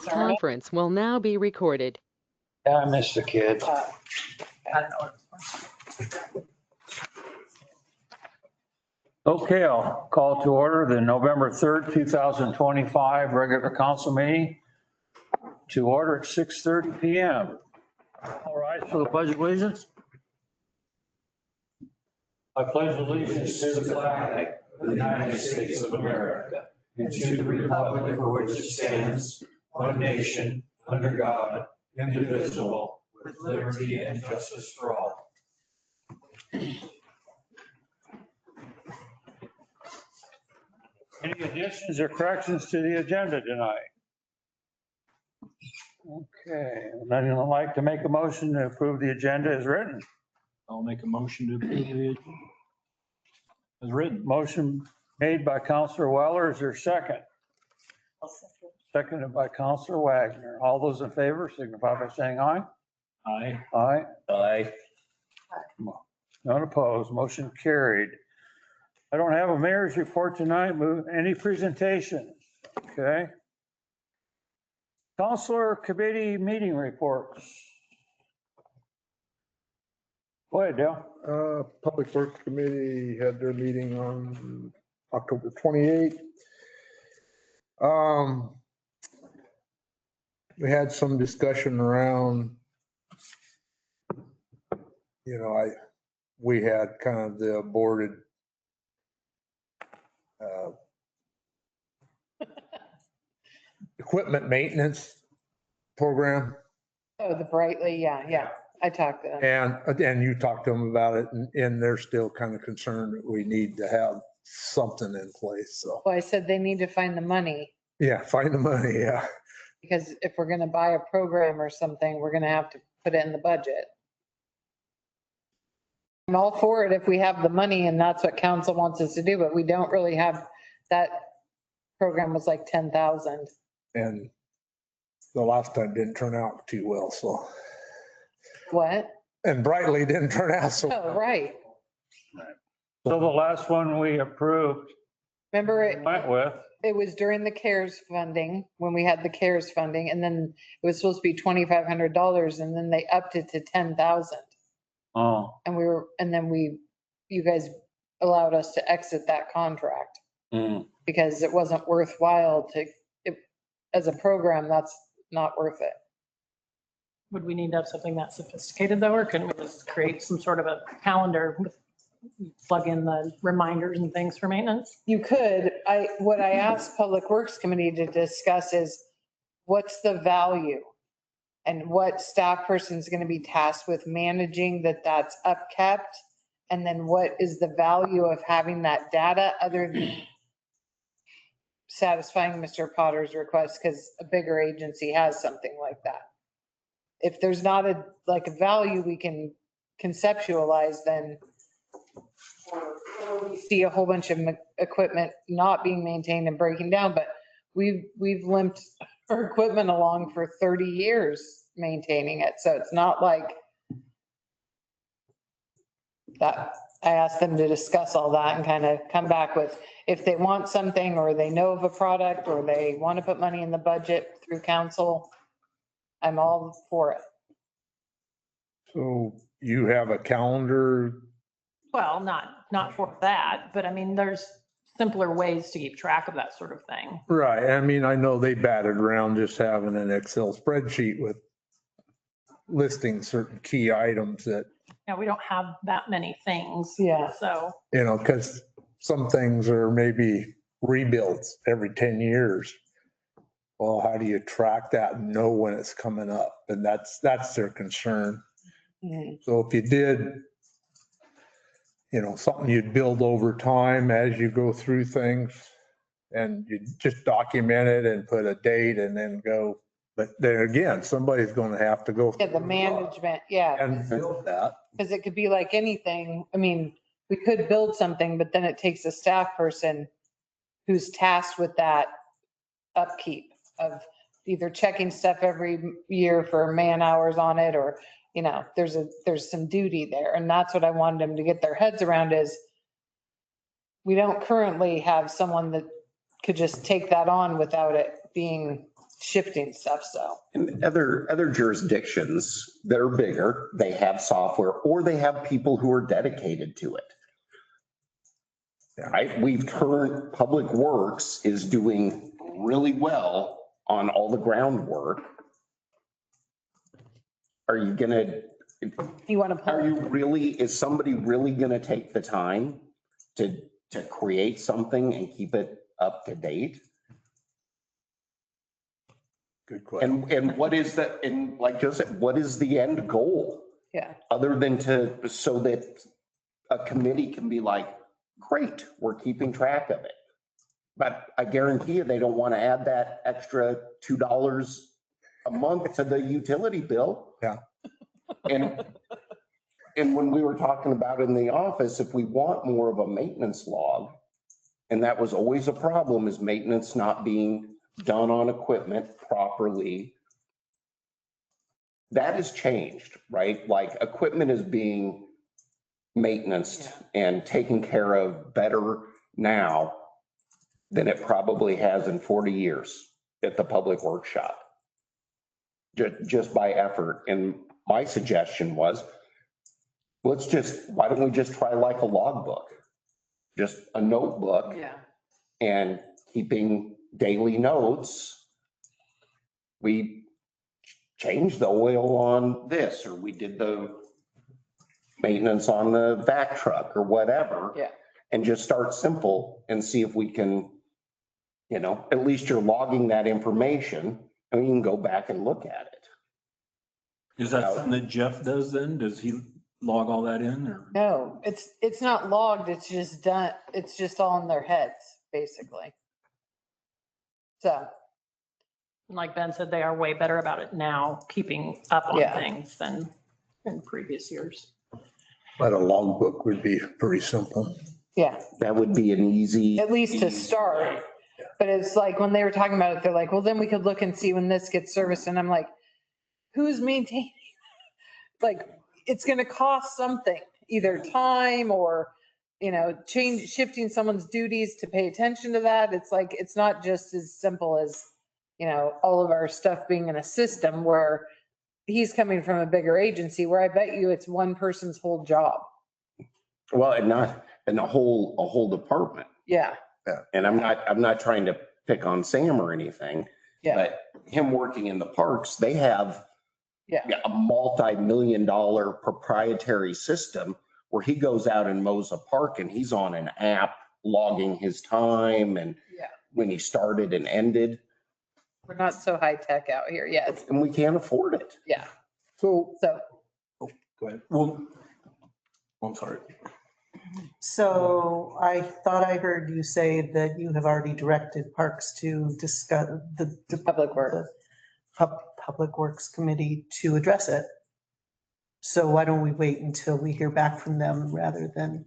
Conference will now be recorded. Yeah, I missed the kid. I don't know. Okay, I'll call to order the November 3rd, 2025 regular council meeting to order at 6:30 PM. All right, for the pledge of allegiance. I pledge allegiance to the flag of the United States of America and to the republic for which it stands, one nation, under God, indivisible, with liberty and justice for all. Any additions or corrections to the agenda tonight? Okay, would anyone like to make a motion to approve the agenda as written? I'll make a motion to approve the as written. Motion made by Counselor Weller. Is there a second? Seconded by Counselor Wagner. All those in favor signify by saying aye. Aye. Aye. Aye. None opposed. Motion carried. I don't have a mayor's report tonight. Any presentations? Okay. Counselor committee meeting reports. Go ahead, Dale. Public Works Committee had their meeting on October 28th. We had some discussion around, we had kind of the aborted equipment maintenance program. Oh, the Brightly, yeah. I talked to them. And you talked to them about it and they're still kind of concerned that we need to have something in place. So, Well, I said they need to find the money yeah, find the money. Yeah. because if we're going to buy a program or something, we're going to have to put it in the budget. I'm all for it if we have the money and that's what council wants us to do, but we don't really have, that program was like 10,000. And the last time didn't turn out too well. So, What? and Brightly didn't turn out so Oh, well. right. So the last one we approved Remember it? went with, It was during the CARES funding, when we had the CARES funding, and then it was supposed to be $2,500 and then they upped it to 10,000. oh, And then you guys allowed us to exit that contract because it wasn't worthwhile as a program, that's not worth it. Would we need to have something that sophisticated though, or couldn't we just create some sort of a calendar with, plug in the reminders and things for maintenance? You could, what I asked Public Works Committee to discuss is what's the value? And what staff person is going to be tasked with managing that's upkept? And then what is the value of having that data other than satisfying Mr. Potter's request? Because a bigger agency has something like that. If there's not a value we can conceptualize, then we see a whole bunch of equipment not being maintained and breaking down, but we've limped our equipment along for 30 years maintaining it. So it's not like that. I asked them to discuss all that and kind of come back with if they want something or they know of a product or they want to put money in the budget through council. I'm all for it. So you have a calendar. Well, not for that, but I mean, there's simpler ways to keep track of that sort of thing. Right. I mean, I know they batted around just having an Excel spreadsheet with listing certain key items that, Yeah, we don't have that many things. Yeah. So, because some things are maybe rebuilds every 10 years. Well, how do you track that and know when it's coming up? And that's their concern. Mhm. So if you did, something you'd build over time as you go through things and you just document it and put a date and then go. But then again, somebody's going to have to go. Yeah, the management, yeah. And build that. Because it could be like anything. I mean, we could build something, but then it takes a staff person who's tasked with that upkeep of either checking stuff every year for man hours on it or, there's some duty there. And that's what I wanted them to get their heads around is we don't currently have someone that could just take that on without it being shifting stuff, so. In other jurisdictions that are bigger, they have software or they have people who are dedicated to it. Right? We've turned, Public Works is doing really well on all the groundwork. Are you gonna, You want to are pull, you really, is somebody really gonna take the time to create something and keep it up to date? Good question. And what is the, and like Joe said, what is the end goal? yeah, Other than so that a committee can be like, great, we're keeping track of it. But I guarantee you, they don't want to add that extra $2 a month to the utility bill. Yeah. And when we were talking about in the office, if we want more of a maintenance log, and that was always a problem, is maintenance not being done on equipment properly. That has changed, right? Like equipment is being maintenanced and taken care of better now than it probably has in 40 years at the public workshop. Just by effort. And my suggestion was, why don't we just try like a logbook? Just a notebook yeah. and keeping daily notes. We changed the oil on this, or we did the maintenance on the vac truck or whatever. Yeah. And just start simple and see if we can, at least you're logging that information and you can go back and look at it. Is that something that Jeff does then? Does he log all that in or? No, it's not logged, it's just done, it's just all in their heads, basically. So, Like Ben said, they are way better about it now, keeping up on Yeah. things than in previous years. But a logbook would be pretty simple. yeah, That would be an easy. at least to start. But it's like when they were talking about it, they're like, well, then we could look and see when this gets serviced. And I'm like, who's maintaining? Like, it's going to cost something, either time or, shifting someone's duties to pay attention to that. It's like, it's not just as simple as, all of our stuff being in a system where he's coming from a bigger agency where I bet you it's one person's whole job. Well, and not, and a whole department. Yeah. And I'm not trying to pick on Sam or anything, Yeah. but him working in the parks, they have Yeah. a multi-million-dollar proprietary system where he goes out and mows a park and he's on an app logging his time and Yeah. when he started and ended, We're not so high tech out here yet. and we can't afford it. Yeah. So So, Go ahead. Well, I'm sorry. So I thought I heard you say that you have already directed Parks to discuss the Public Works. Public Works Committee to address it. So why don't we wait until we hear back from them rather than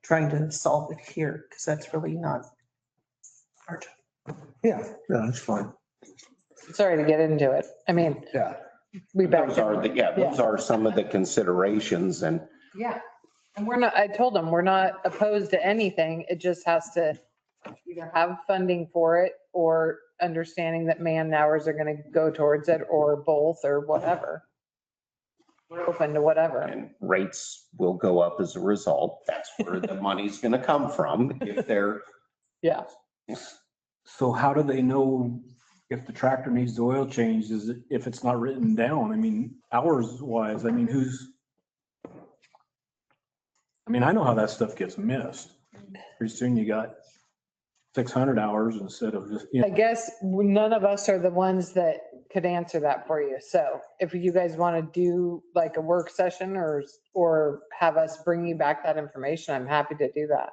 trying to solve it here? Because that's really not our job. yeah, that's fine. sorry to get into it. I mean, Yeah. we back. Those are some of the considerations and Yeah. And we're not, I told them, we're not opposed to anything. It just has to either have funding for it or understanding that man hours are going to go towards it or both or whatever. We're open to whatever. and rates will go up as a result. That's where the money's going to come from if they're. Yeah. So how do they know if the tractor needs the oil changed? Is it, if it's not written down? I mean, hours wise, I mean, I know how that stuff gets missed. Pretty soon you got 600 hours instead of just, I guess none of us are the ones that could answer that for you. So if you guys want to do like a work session or have us bring you back that information, I'm happy to do that.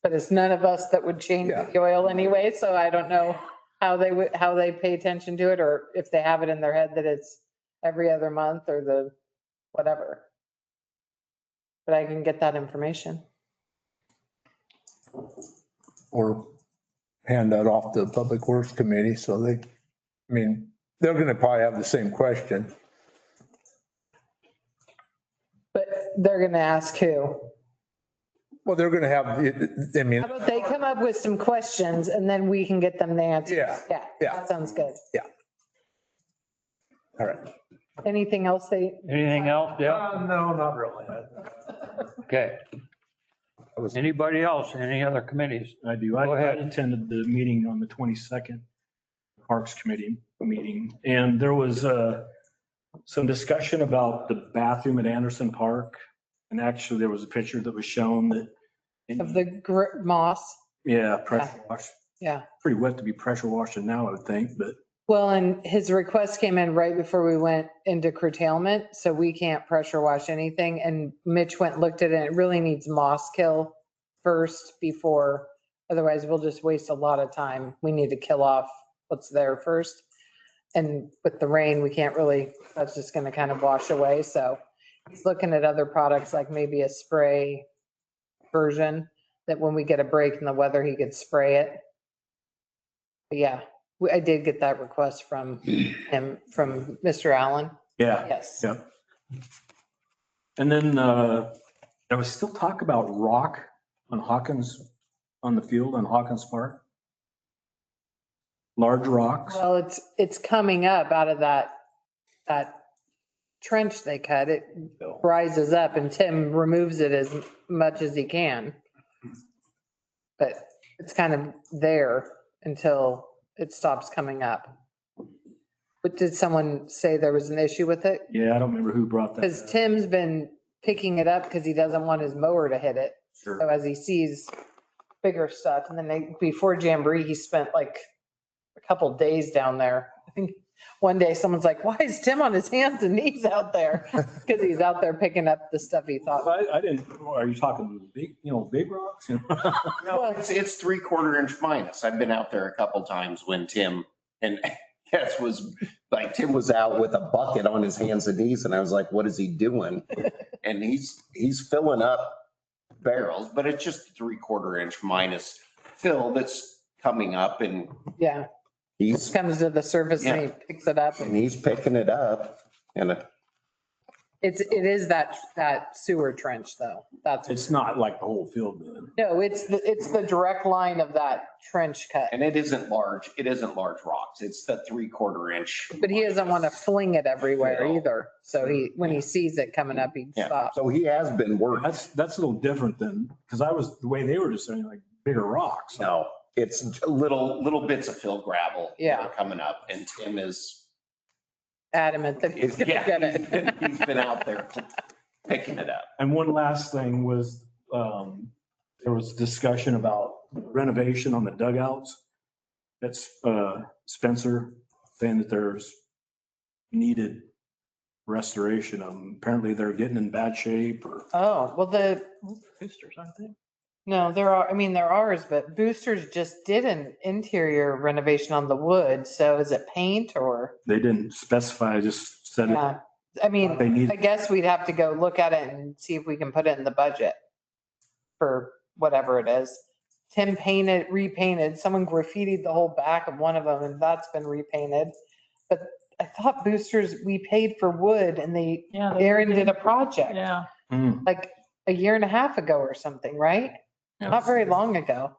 But it's none of us that would change the oil anyway, so I don't know how they pay attention to it or if they have it in their head that it's every other month or the whatever. But I can get that information. Or hand that off to the Public Works Committee so they're going to probably have the same question. But they're going to ask who? Well, they're gonna have, I mean, How about they come up with some questions and then we can get them the answers? Yeah, Yeah, yeah. that sounds good. all right. Anything else Anything else, Dale? No, not really. Okay. I was- Anybody else? Any other committees? I do. Go I ahead. attended the meeting on the 22nd, Parks Committee meeting, and there was some discussion about the bathroom at Anderson Park. And actually, there was a picture that was shown that. of the moss? Yeah, pressure wash. Yeah. Pretty wet to be pressure washing now, I would think, but Well, and his request came in right before we went into curtailment, so we can't pressure wash anything. And Mitch went, and looked at it, and it really needs moss kill first before, otherwise we'll just waste a lot of time. We need to kill off what's there first. And with the rain, we can't really, that's just gonna kind of wash away. So he's looking at other products, like maybe a spray version that when we get a break in the weather, he could spray it. But yeah, I did get that request from him, from Mr. Allen. yeah. Yes. Yeah. And then there was still talk about rock on Hawkins, on the field on Hawkins Park. Large rocks. Well, it's coming up out of that trench they cut. It rises up and Tim removes it as much as he can. But it's kind of there until it stops coming up. But did someone say there was an issue with it? Yeah, I don't remember who brought that Because up. Tim's been picking it up because he doesn't want his mower to hit it. Sure. So as he sees bigger stuff, and then before Jamboree, he spent like a couple days down there. I think one day someone's like, why is Tim on his hands and knees out there? Because he's out there picking up the stuff he thought. I didn't, are you talking big, big rocks? No, it's 3/4 inch minus. I've been out there a couple times when Tim, and yes, was like, Tim was out with a bucket on his hands and knees and I was like, what is he doing? And he's filling up barrels, but it's just 3/4 inch minus fill that's coming up and Yeah, he's, comes to the surface and he picks it up. and he's picking it up and It is that sewer trench though. That's, It's not like the whole field then. no, it's the direct line of that trench cut. and it isn't large rocks. It's the 3/4 inch. But he doesn't want to fling it everywhere No. either. So when he sees it coming up, he Yeah, stops. so he has been working. That's a little different than, because the way they were just saying like bigger rocks. No, it's little bits of fill gravel. that Yeah. are coming up and Tim is, Adamant that he's gonna yeah, get it. he's been out there picking it up. And one last thing was, there was discussion about renovation on the dugouts. That's Spencer saying that there's needed restoration of them. Apparently they're getting in bad shape or. Oh, well, Boosters, aren't they? no, they're ours, but Boosters just did an interior renovation on the wood. So is it paint or? They didn't specify, just said it. Yeah, I mean, They need, I guess we'd have to go look at it and see if we can put it in the budget for whatever it is. Tim repainted, someone graffitied the whole back of one of them and that's been repainted. But I thought Boosters, we paid for wood and Yeah. Aaron did a project Yeah. like a year and a half ago or something, right? Not very long ago.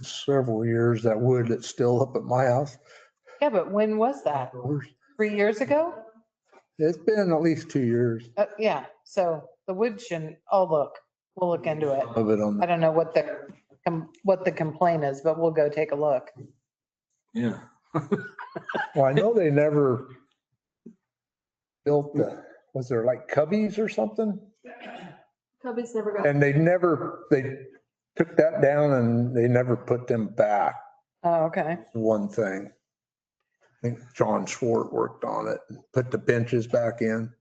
Several years, that wood that's still up at my house. Yeah, but when was that? 3 years ago? It's been at least 2 years Yeah, so the wood shouldn't, we'll look into it. of it on. I don't know what the complaint is, but we'll go take a look. yeah. Well, I know they never built was there like cubbies or something? Cubbies never got. And they took that down and they never put them back. Oh, okay. One thing. I think John Schwartz worked on it and put the benches back in.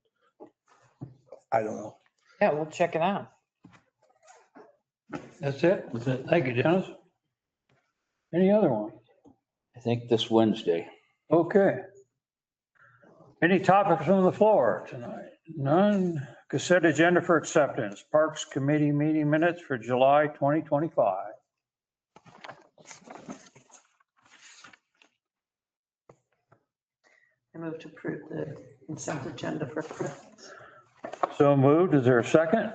I don't know. Yeah, we'll check it out. That's it? Thank you, Dennis. Any other one? I think this Wednesday. Okay. Any topics on the floor tonight? None. Consent agenda for acceptance. Parks Committee meeting minutes for July 2025. I move to approve the consent agenda for. So moved. Is there a second?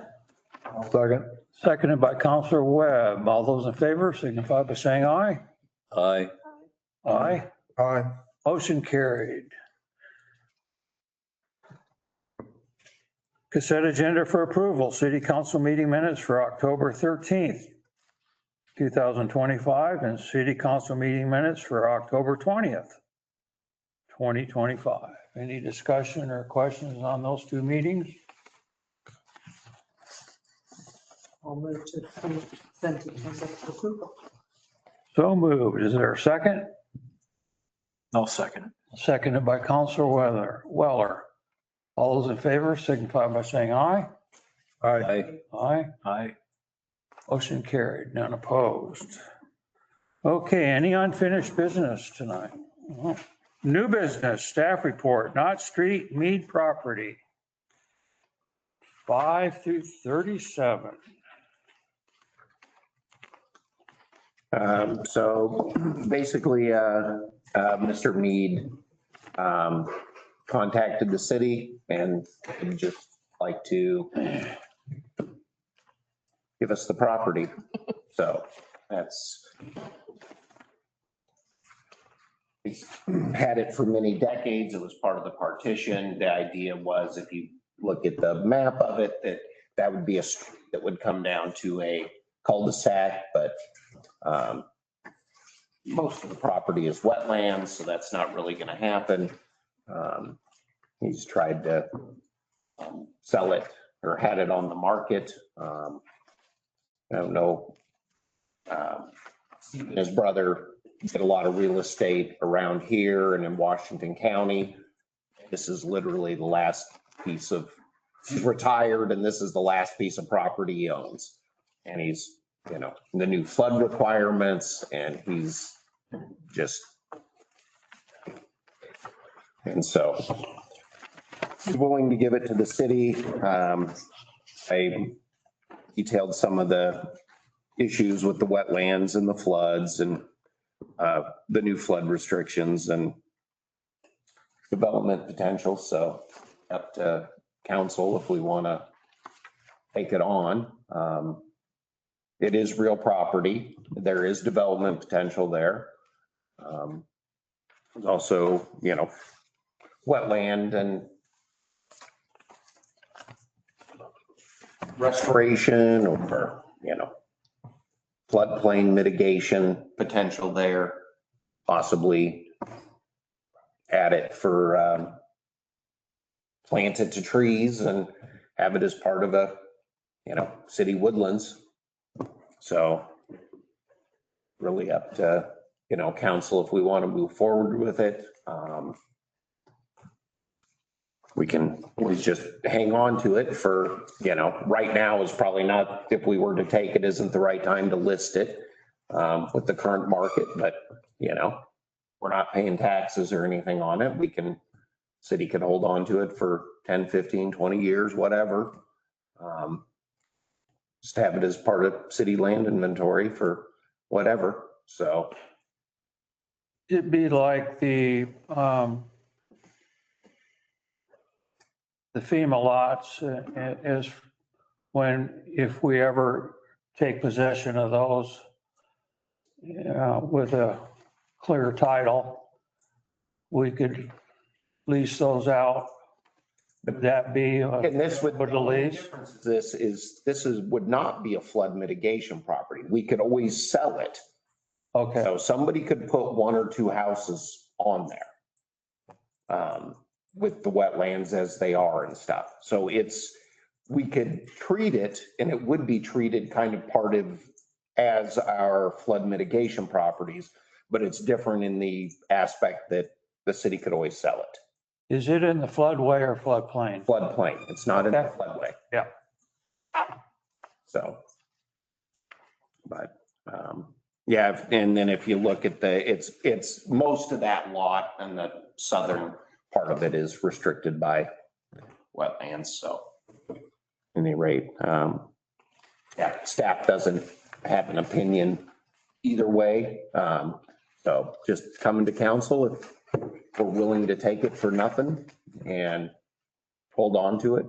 Second. Seconded by Counselor Webb. All those in favor signify by saying aye. Aye. Aye. Aye. Motion carried. Consent agenda for approval. City council meeting minutes for October 13th, 2025, and city council meeting minutes for October 20th, 2025. Any discussion or questions on those two meetings? I'll move to consent agenda for approval. So moved. Is there a second? I'll second it. Seconded by Counselor Weller. All those in favor signify by saying aye. Aye. Aye. Aye. Motion carried, none opposed. Okay, any unfinished business tonight? New business, staff report, Knott Street, Mead property. 5 through 37. So basically, Mr. Mead contacted the city and would just like to give us the property. So that's, he's had it for many decades. It was part of the partition. The idea was, if you look at the map of it, that would be a street that would come down to a cul-de-sac, but most of the property is wetlands, so that's not really going to happen. He's tried to sell it or had it on the market. I don't know. His brother did a lot of real estate around here and in Washington County. This is literally the last piece of, he's retired and this is the last piece of property he owns. And he's, the new flood requirements, and he's just, and so he's willing to give it to the city. I detailed some of the issues with the wetlands and the floods and the new flood restrictions and development potential. So up to council if we want to take it on. It is real property. There is development potential there. There's also, wetland and restoration or, floodplain mitigation potential there, possibly add it for, plant it to trees and have it as part of a, city woodlands. So really up to, council if we want to move forward with it. We can always just hang on to it for, right now is probably not, if we were to take it, isn't the right time to list it with the current market, but, we're not paying taxes or anything on it. City could hold on to it for 10, 15, 20 years, whatever. Just have it as part of city land inventory for whatever, so. It'd be like the FEMA lots is if we ever take possession of those with a clear title, we could lease those out. Would that be And this would, a lease? this would not be a flood mitigation property. We could always sell it. Okay, So somebody could put one or two houses on there with the wetlands as they are and stuff. So we could treat it, and it would be treated kind of part of as our flood mitigation properties, but it's different in the aspect that the city could always sell it. is it in the floodway or floodplain? Floodplain, it's not in the Okay. floodway. Yeah. So, but, yeah, and then if you look at it's most of that lot and the southern part of it is restricted by wetlands, so at any rate, yeah, staff doesn't have an opinion either way. So just coming to council if we're willing to take it for nothing and hold on to it,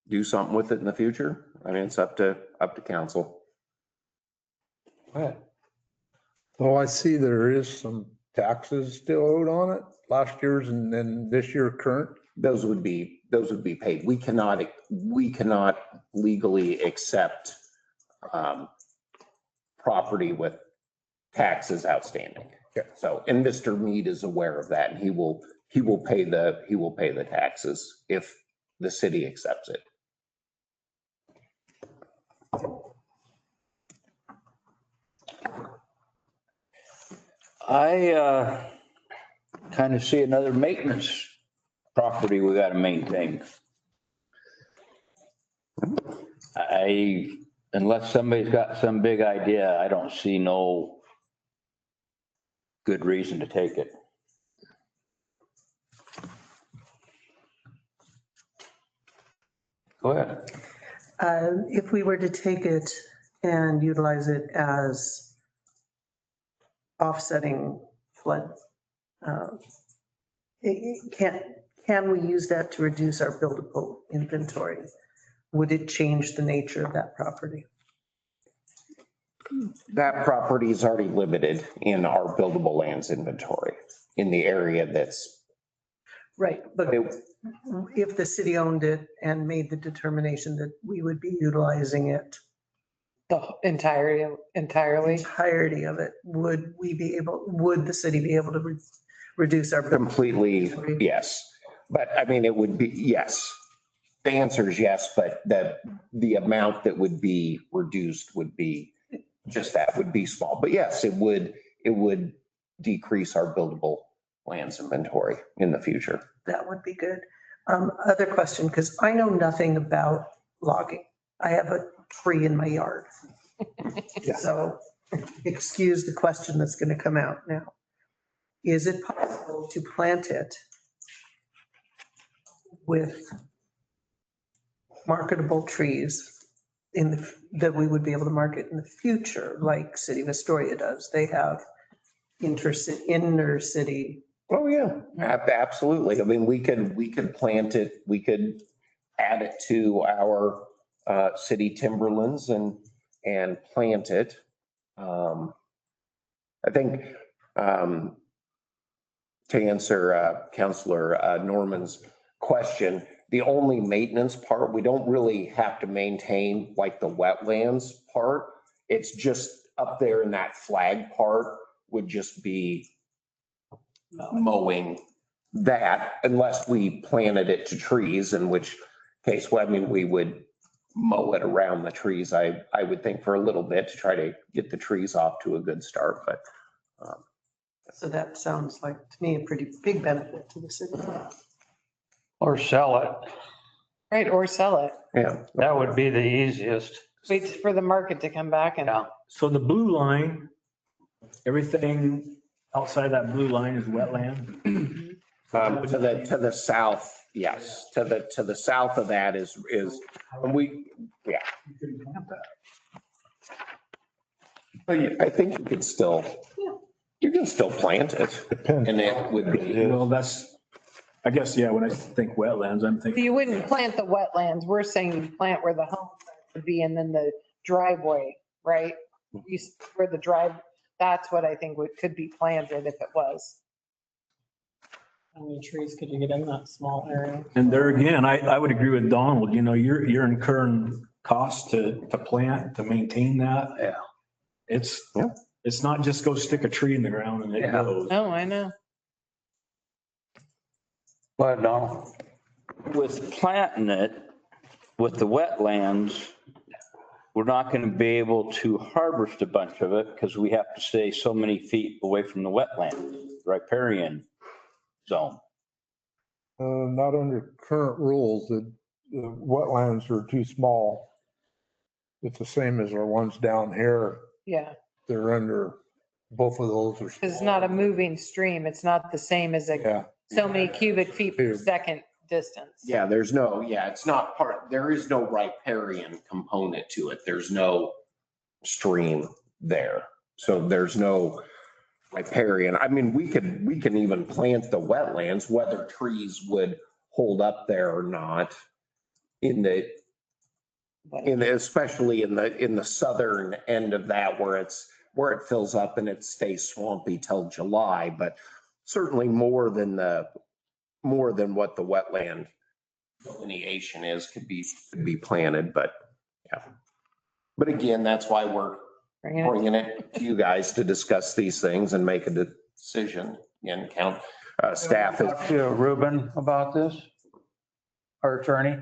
do something with it in the future. I mean, it's up to council. Well, I see there is some taxes still owed on it, last year's and then this year current. Those would be paid. We cannot legally accept property with taxes outstanding. Okay. So, and Mr. Mead is aware of that, and he will pay the taxes if the city accepts it. I kind of see another maintenance property we got to maintain. Unless somebody's got some big idea, I don't see no good reason to take it. Go ahead. If we were to take it and utilize it as offsetting flood, can we use that to reduce our buildable inventory? Would it change the nature of that property? That property is already limited in our buildable lands inventory in the area that's. Right, but if the city owned it and made the determination that we would be utilizing it, The entirety of it, would the city be able to reduce our? Completely, yes. But I mean, it would be, yes. The answer is yes, but the amount that would be reduced would be just that would be small. But yes, it would decrease our buildable lands inventory in the future. That would be good. Other question, because I know nothing about logging. I have a tree in my yard. So excuse the question that's going to come out now. Is it possible to plant it with marketable trees that we would be able to market in the future, like City of Astoria does? They have inner city. Oh, yeah, absolutely. I mean, we could plant it, we could add it to our city timberlands and plant it. I think to answer Councilor Norman's question, the only maintenance part, we don't really have to maintain like the wetlands part. It's just up there in that flag part would just be mowing that unless we planted it to trees, in which case, well, I mean, we would mow it around the trees, I would think, for a little bit to try to get the trees off to a good start, but. So that sounds like, to me, a pretty big benefit to the city. Or sell it. right, or sell it. Yeah. That would be the easiest. Wait for the market to come back and. Yeah. So the blue line, everything outside that blue line is wetland. To the south, yes, to the south of that is, and yeah. I think you can still plant it and it would be. Well, that's, I guess, yeah, when I think wetlands, I'm thinking. You wouldn't plant the wetlands. We're saying you plant where the home would be and then the driveway, right? Where the drive, that's what I think could be planted if it was. How many trees could you get in that small area? And there again, I would agree with Donald, you're incurring costs to plant, to maintain that. Yeah. It's not just go stick a tree in the ground and it goes. Oh, I know. But no, with planting it, with the wetlands, we're not going to be able to harvest a bunch of it because we have to stay so many feet away from the wetland, riparian zone. Not under current rules, the wetlands are too small. It's the same as our ones down here. Yeah, They're under, both of those are. it's not a moving stream. It's not the same as Yeah. so many cubic feet per second distance. Yeah, it's not there is no riparian component to it. There's no stream there. So there's no riparian. I mean, we can even plant the wetlands, whether trees would hold up there or not in the especially in the southern end of that where it fills up and it stays swampy till July, but certainly more than what the wetland delineation is could be planted, but yeah. But again, that's why we're bringing it to you guys to discuss these things and make a decision. And staff is. Talk to Ruben about this, our attorney.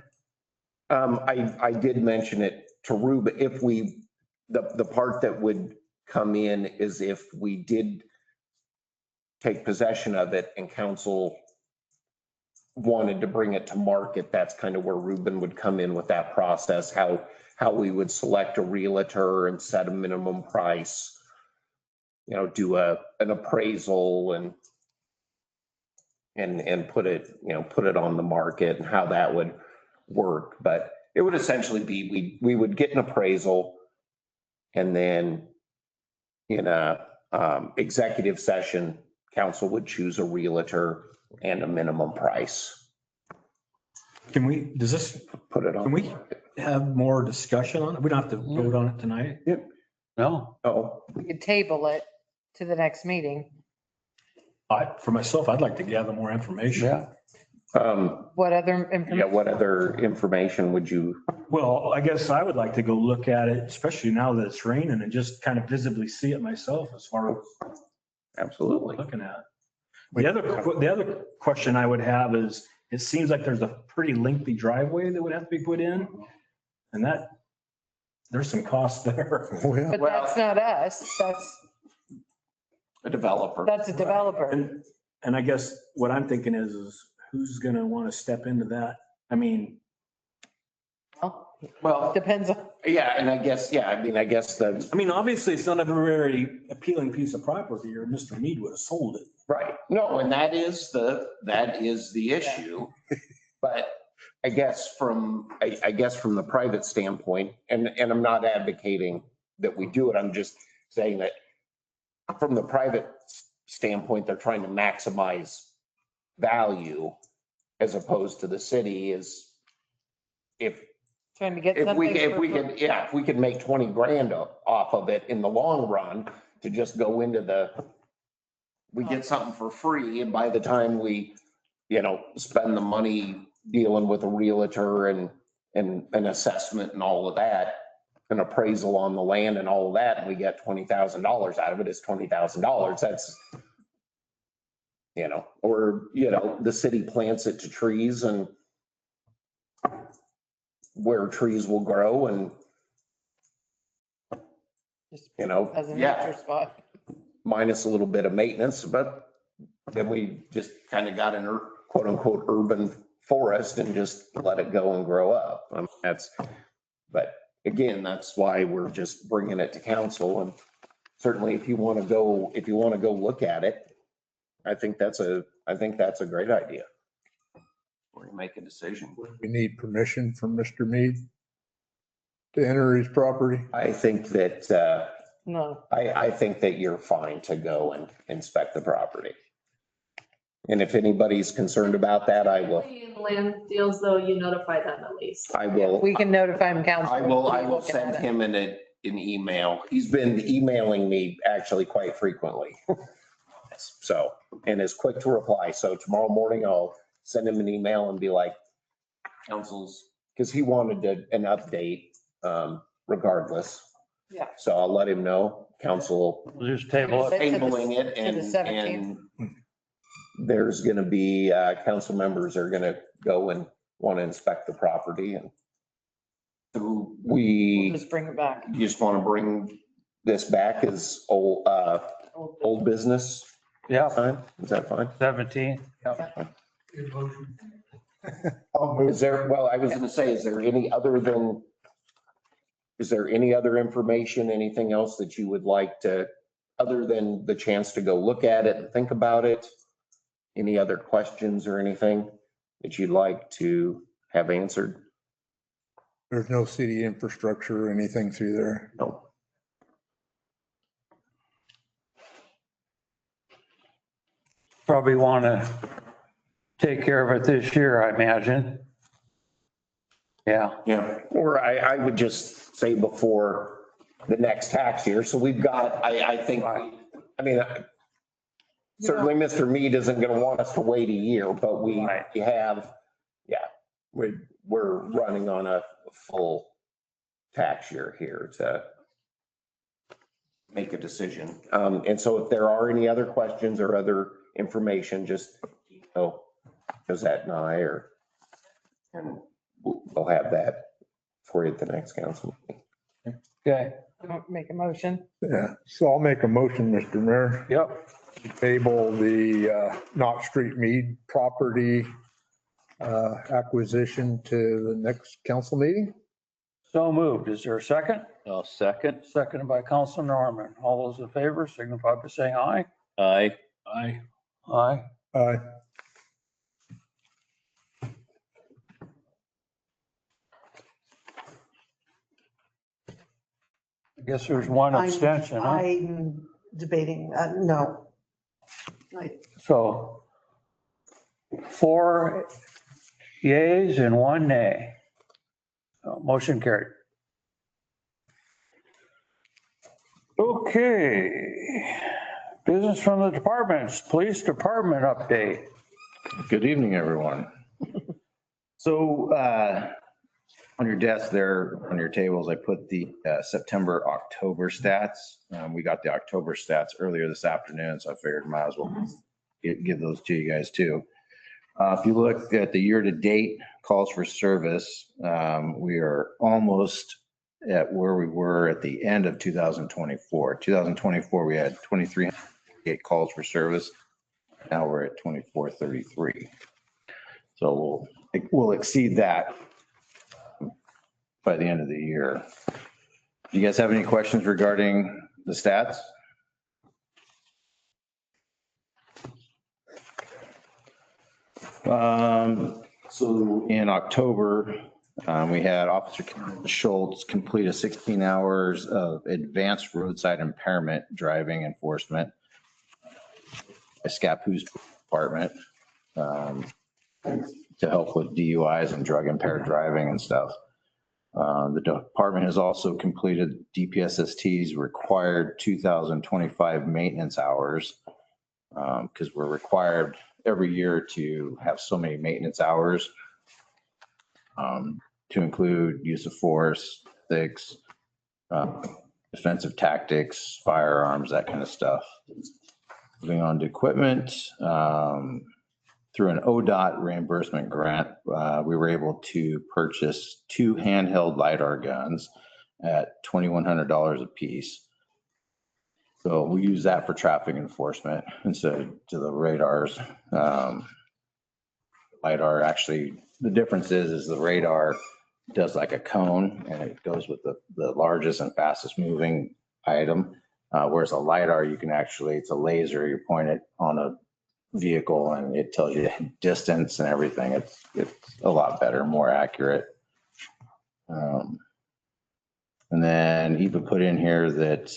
I did mention it to Ruben, the part that would come in is if we did take possession of it and council wanted to bring it to market, that's kind of where Ruben would come in with that process, how we would select a realtor and set a minimum price, do an appraisal and put it on the market and how that would work. But it would essentially be, we would get an appraisal and then in a executive session, council would choose a realtor and a minimum price. Can we have more discussion on it? We don't have to vote on it tonight. No. Oh, We could table it to the next meeting. For myself, I'd like to gather more information. Yeah. What other information? what other information would you? Well, I guess I would like to go look at it, especially now that it's raining, and just kind of visibly see it myself as far as Absolutely. looking at. The other question I would have is, it seems like there's a pretty lengthy driveway that would have to be put in. And there's some costs there. But that's not us. That's A developer. a developer. And I guess what I'm thinking is who's going to want to step into that? I mean, Well, Depends on, yeah, and I guess obviously it's not a very appealing piece of property or Mr. Mead would have sold it. right. No, and that is the issue. But I guess from the private standpoint, and I'm not advocating that we do it, I'm just saying that from the private standpoint, they're trying to maximize value as opposed to the city is trying to get if something. if we could make 20 grand off of it in the long run to just go into we get something for free. And by the time we, spend the money dealing with a realtor and an assessment and all of that, an appraisal on the land and all of that, and we get $20,000 out of it, it's $20,000. That's, or, the city plants it to trees and where trees will grow and, As a nature spot. minus a little bit of maintenance, but then we just kind of got an quote unquote urban forest and just let it go and grow up. But again, that's why we're just bringing it to council. And certainly if you want to go look at it, I think that's a great idea. We're going to make a decision. We need permission from Mr. Mead to enter his property. I think that, No. I think that you're fine to go and inspect the property. And if anybody's concerned about that, I will. In land deals though, you notify them at least. I will. We can notify him, council. I will Looking send at it. him an email. He's been emailing me actually quite frequently. So, and is quick to reply. So tomorrow morning I'll send him an email and be like, council's, because he wanted an update regardless. Yeah. So I'll let him know, council We'll just table it. tabling it To the 17th. and there's going to be, council members are going to go and want to inspect the property and so We'll just bring it back. you just want to bring this back as old business Yeah, time? Is that fine? 17. Is there, well, I was going to say, is there any other information, anything else that you would like to, other than the chance to go look at it and think about it? Any other questions or anything that you'd like to have answered? There's no city infrastructure or anything through there. No. Probably want to take care of it this year, I imagine. Yeah. Yeah. Or I would just say before the next tax year. So we've got, I think, I mean, certainly Mr. Mead isn't going to want us to wait a year, but we have, yeah, we're running on a full tax year here to make a decision. And so if there are any other questions or other information, just, Josette and I, and we'll have that for you at the next council meeting. Okay. Make a motion. Yeah, so I'll make a motion, Mr. Mayor. Yep. Table the Knott Street Mead property acquisition to the next council meeting. So moved. Is there a second? I'll second. Seconded by Council Norman. All those in favor signify by saying aye. Aye. Aye. Aye. Aye. I guess there's one abstention, huh? I'm debating, no. So 4 yeas and 1 nay. Motion carried. Okay. Business from the departments. Police department update. Good evening, everyone. So on your desk there, on your tables, I put the September, October stats. We got the October stats earlier this afternoon, so I figured might as well give those to you guys too. If you look at the year-to-date calls for service, we are almost at where we were at the end of 2024. 2024, we had 2,308 calls for service. Now we're at 2,433. So we'll exceed that by the end of the year. Do you guys have any questions regarding the stats? So in October, we had Officer Schultz complete a 16 hours of advanced roadside impairment driving enforcement. A Scappoose department to help with DUIs and drug impaired driving and stuff. The department has also completed DPSST's required 2025 maintenance hours because we're required every year to have so many maintenance hours to include use of force, ethics, defensive tactics, firearms, that kind of stuff. Moving on to equipment, through an ODOT reimbursement grant, we were able to purchase 2 handheld LiDAR guns at $2,100 a piece. So we use that for traffic enforcement instead of to the radars. LiDAR actually, the difference is the radar does like a cone and it goes with the largest and fastest moving item. Whereas a LiDAR, you can actually, it's a laser, you point it on a vehicle and it tells you distance and everything. It's a lot better, more accurate. And then even put in here that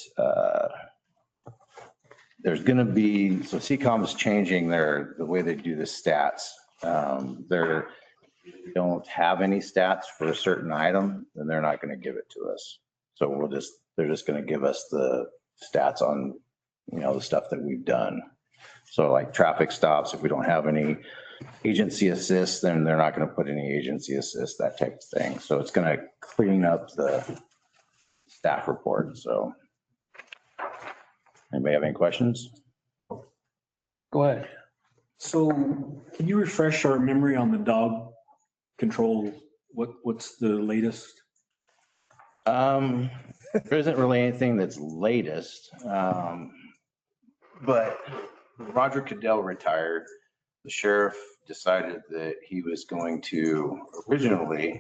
there's going to be, so CCOM is changing the way they do the stats. They don't have any stats for a certain item, then they're not going to give it to us. So they're just going to give us the stats on, the stuff that we've done. So like traffic stops, if we don't have any agency assist, then they're not going to put any agency assist, that type of thing. So it's going to clean up the staff report. So anybody have any questions? Go ahead. So can you refresh our memory on the dog control? What's the latest? There isn't really anything that's latest. But Roger Cadell retired. The sheriff decided that he was going to originally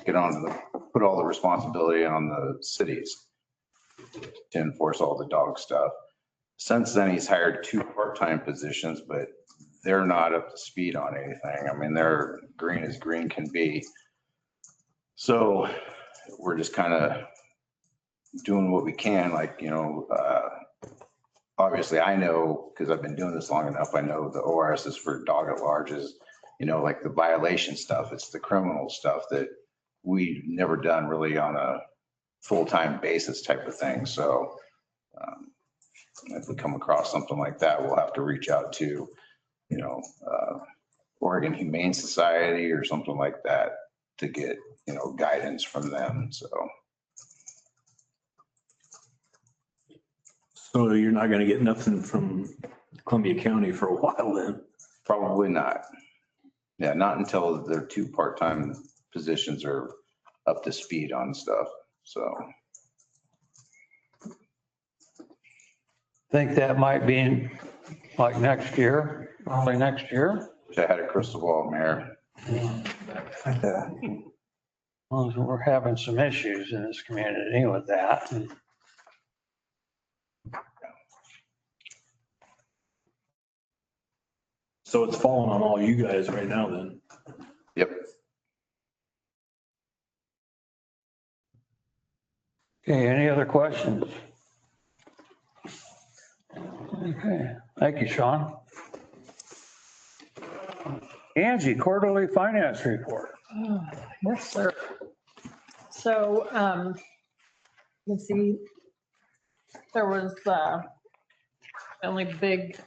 put all the responsibility on the cities to enforce all the dog stuff. Since then, he's hired 2 part-time positions, but they're not up to speed on anything. I mean, they're green as green can be. So we're just kind of doing what we can, obviously I know, because I've been doing this long enough, I know the ORS is for dog at large is, like the violation stuff. It's the criminal stuff that we never done really on a full-time basis type of thing. So if we come across something like that, we'll have to reach out to, Oregon Humane Society or something like that to get, guidance from them. So you're not going to get nothing from Columbia County for a while then? Probably not. Yeah, not until their 2 part-time positions are up to speed on stuff. So Think that might be like next year, early next year. wish I had a crystal ball, Mayor. As long as we're having some issues in this community with that. So it's falling on all you guys right now then? Yep. Okay, any other questions? Okay, thank you, Sean. Angie, quarterly finance report. Yes, sir. So you can see there was the only big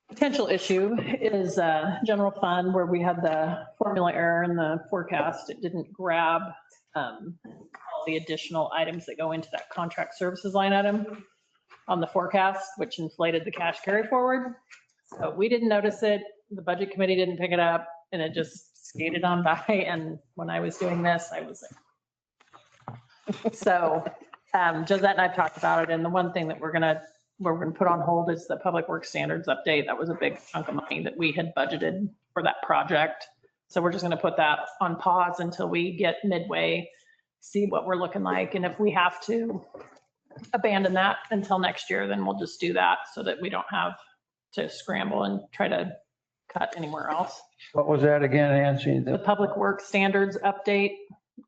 potential issue is general fund where we had the formula error in the forecast. It didn't grab all the additional items that go into that contract services line item on the forecast, which inflated the cash carry forward. So we didn't notice it. The budget committee didn't pick it up and it just skated on by. And when I was doing this, I was like, so Josette and I talked about it. And the one thing that we're going to put on hold is the public works standards update. That was a big chunk of money that we had budgeted for that project. So we're just going to put that on pause until we get midway, see what we're looking like. And if we have to abandon that until next year, then we'll just do that so that we don't have to scramble and try to cut anywhere else. What was that again, Angie? The public works standards update,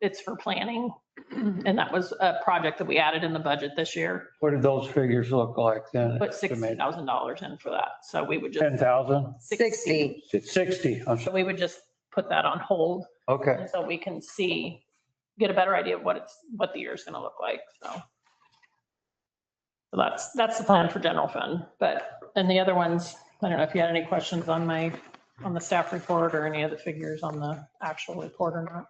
it's for planning. And that was a project that we added in the budget this year. What did those figures look like then? Put $60,000 in for that. So we would just. 10,000? 60. 60. So we would just put that on hold. Okay. So we can get a better idea of what the year's going to look like. So that's the plan for general fund. And the other ones, I don't know if you had any questions on the staff report or any of the figures on the actual report or not.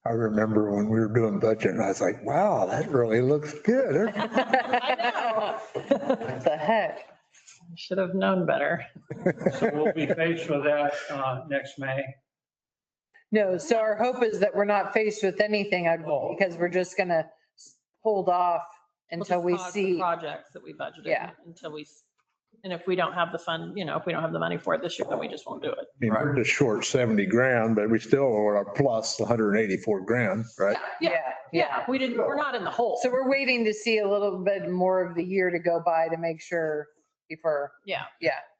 I remember when we were doing budget and I was like, wow, that really looks good. I know. What the heck? Should have known better. So we'll be faced with that next May. No, so our hope is that we're not faced with anything because we're just going to hold off until we We'll just pause the see. projects that we budgeted. Yeah. And if we don't have the fund, if we don't have the money for it this year, then we just won't do it. I mean, we're just short 70 grand, but we still are plus 184 grand, right? Yeah. We're not in the hole. So we're waiting to see a little bit more of the year to go by to make sure before. Yeah.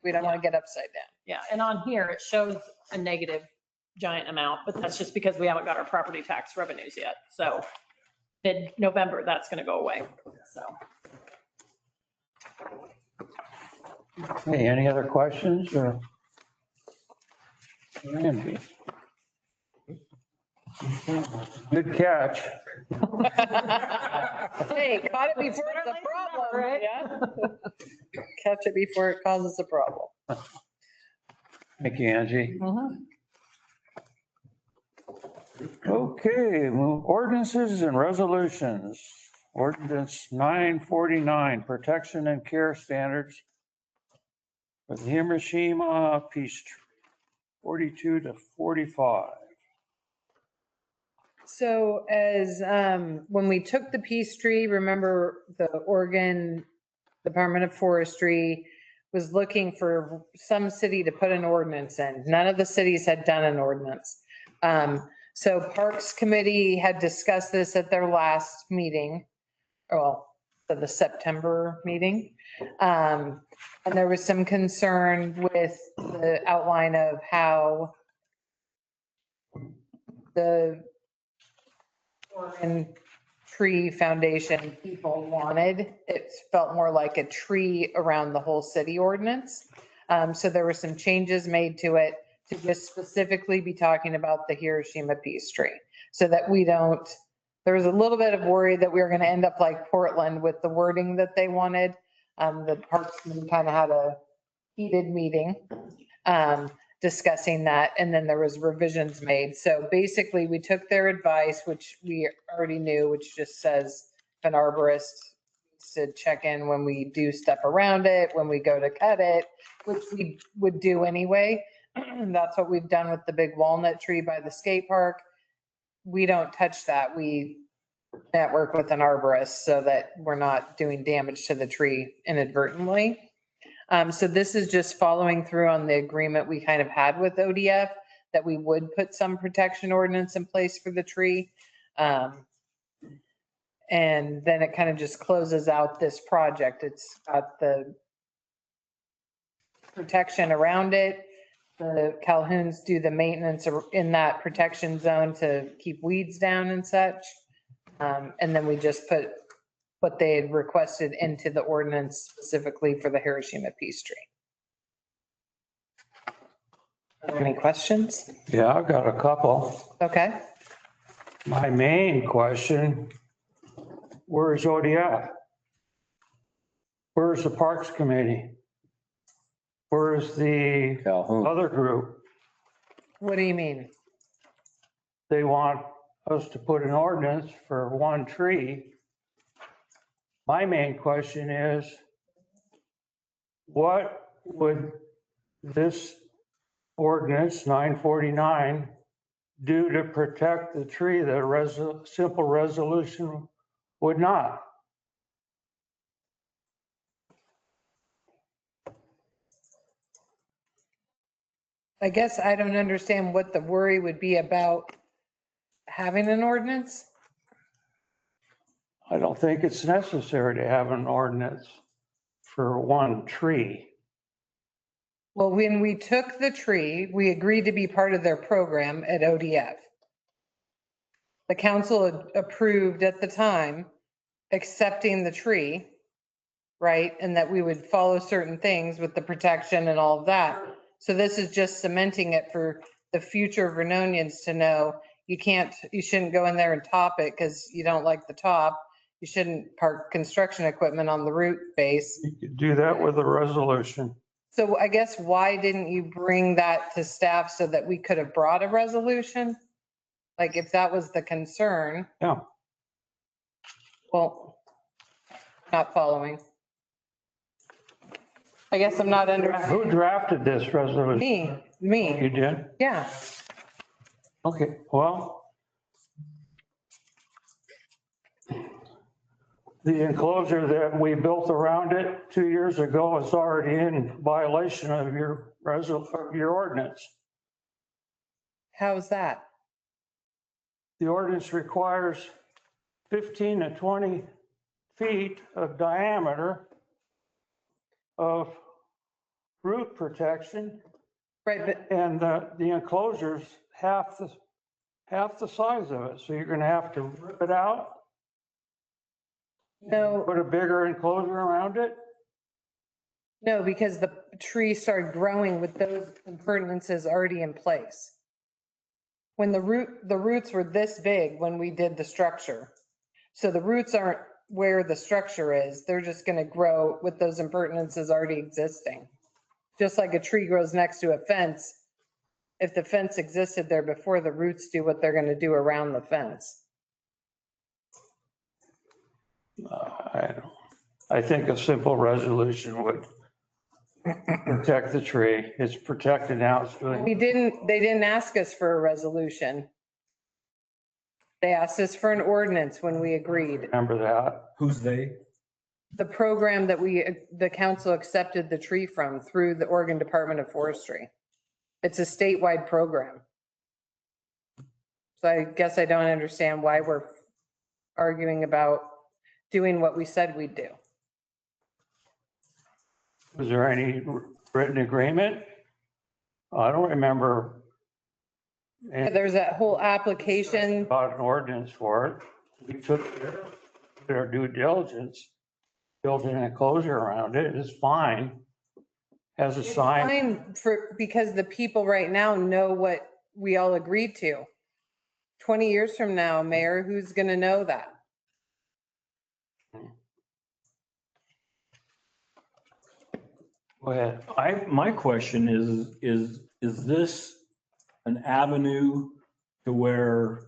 We don't want to get upside down. Yeah. And on here, it shows a negative giant amount, but that's just because we haven't got our property tax revenues yet. So mid-November, that's going to go away. So. Hey, any other questions or? Randy? Good catch. Hey, caught it before it's a problem, right? Yeah. Catch it before it causes a problem. Thank you, Angie. Okay, well, ordinances and resolutions. Ordinance 949, protection and care standards for the Hiroshima Peace Tree, 42 to 45. So when we took the peace tree, remember the Oregon Department of Forestry was looking for some city to put an ordinance in. None of the cities had done an ordinance. So Parks Committee had discussed this at their last meeting, the September meeting. And there was some concern with the outline of how the Oregon tree foundation people wanted. It felt more like a tree around the whole city ordinance. So there were some changes made to it to just specifically be talking about the Hiroshima peace tree. So that we don't, there was a little bit of worry that we were going to end up like Portland with the wording that they wanted. The parksman kind of had a heated meeting discussing that, and then there was revisions made. So basically, we took their advice, which we already knew, which just says if an arborist needs to check in when we do stuff around it, when we go to cut it, which we would do anyway. That's what we've done with the big walnut tree by the skate park. We don't touch that. We network with an arborist so that we're not doing damage to the tree inadvertently. So this is just following through on the agreement we kind of had with ODF that we would put some protection ordinance in place for the tree. And then it kind of just closes out this project. It's got the protection around it. The Calhouns do the maintenance in that protection zone to keep weeds down and such. And then we just put what they had requested into the ordinance specifically for the Hiroshima peace tree. Any questions? Yeah, I've got a couple. Okay. My main question, where's ODF? Where's the Parks Committee? Where's the Calhoun. other group? What do you mean? They want us to put an ordinance for one tree. My main question is, what would this ordinance 949 do to protect the tree that a simple resolution would not? I guess I don't understand what the worry would be about having an ordinance. I don't think it's necessary to have an ordinance for one tree. Well, when we took the tree, we agreed to be part of their program at ODF. The council had approved at the time accepting the tree, right? And that we would follow certain things with the protection and all of that. So this is just cementing it for the future Vernonians to know you shouldn't go in there and top it because you don't like the top. You shouldn't park construction equipment on the root base. You could do that with a resolution. So I guess why didn't you bring that to staff so that we could have brought a resolution? Like if that was the concern. Yeah. Well, not following. I guess I'm not under. Who drafted this resolution? Me. You did? Yeah. Okay, well, the enclosure that we built around it 2 years ago is already in violation of your ordinance. How's that? The ordinance requires 15 to 20 feet of diameter of root protection. Right, but And the enclosure's half the size of it. So you're going to have to rip it out, no, put a bigger enclosure around it. no, because the tree started growing with those appurtenances already in place. When the roots were this big when we did the structure. So the roots aren't where the structure is. They're just going to grow with those appurtenances already existing. Just like a tree grows next to a fence. If the fence existed there before, the roots do what they're going to do around the fence. I think a simple resolution would protect the tree. It's protected now. They didn't ask us for a resolution. They asked us for an ordinance when we agreed. Remember that? Who's they? The program that the council accepted the tree from through the Oregon Department of Forestry. It's a statewide program. So I guess I don't understand why we're arguing about doing what we said we'd do. Was there any written agreement? I don't remember. There's that whole application. About an ordinance for it. we took their due diligence, built an enclosure around it, it's fine. Has a sign. Fine because the people right now know what we all agreed to. 20 years from now, Mayor, who's going to know that? Go ahead. My question is this an avenue to where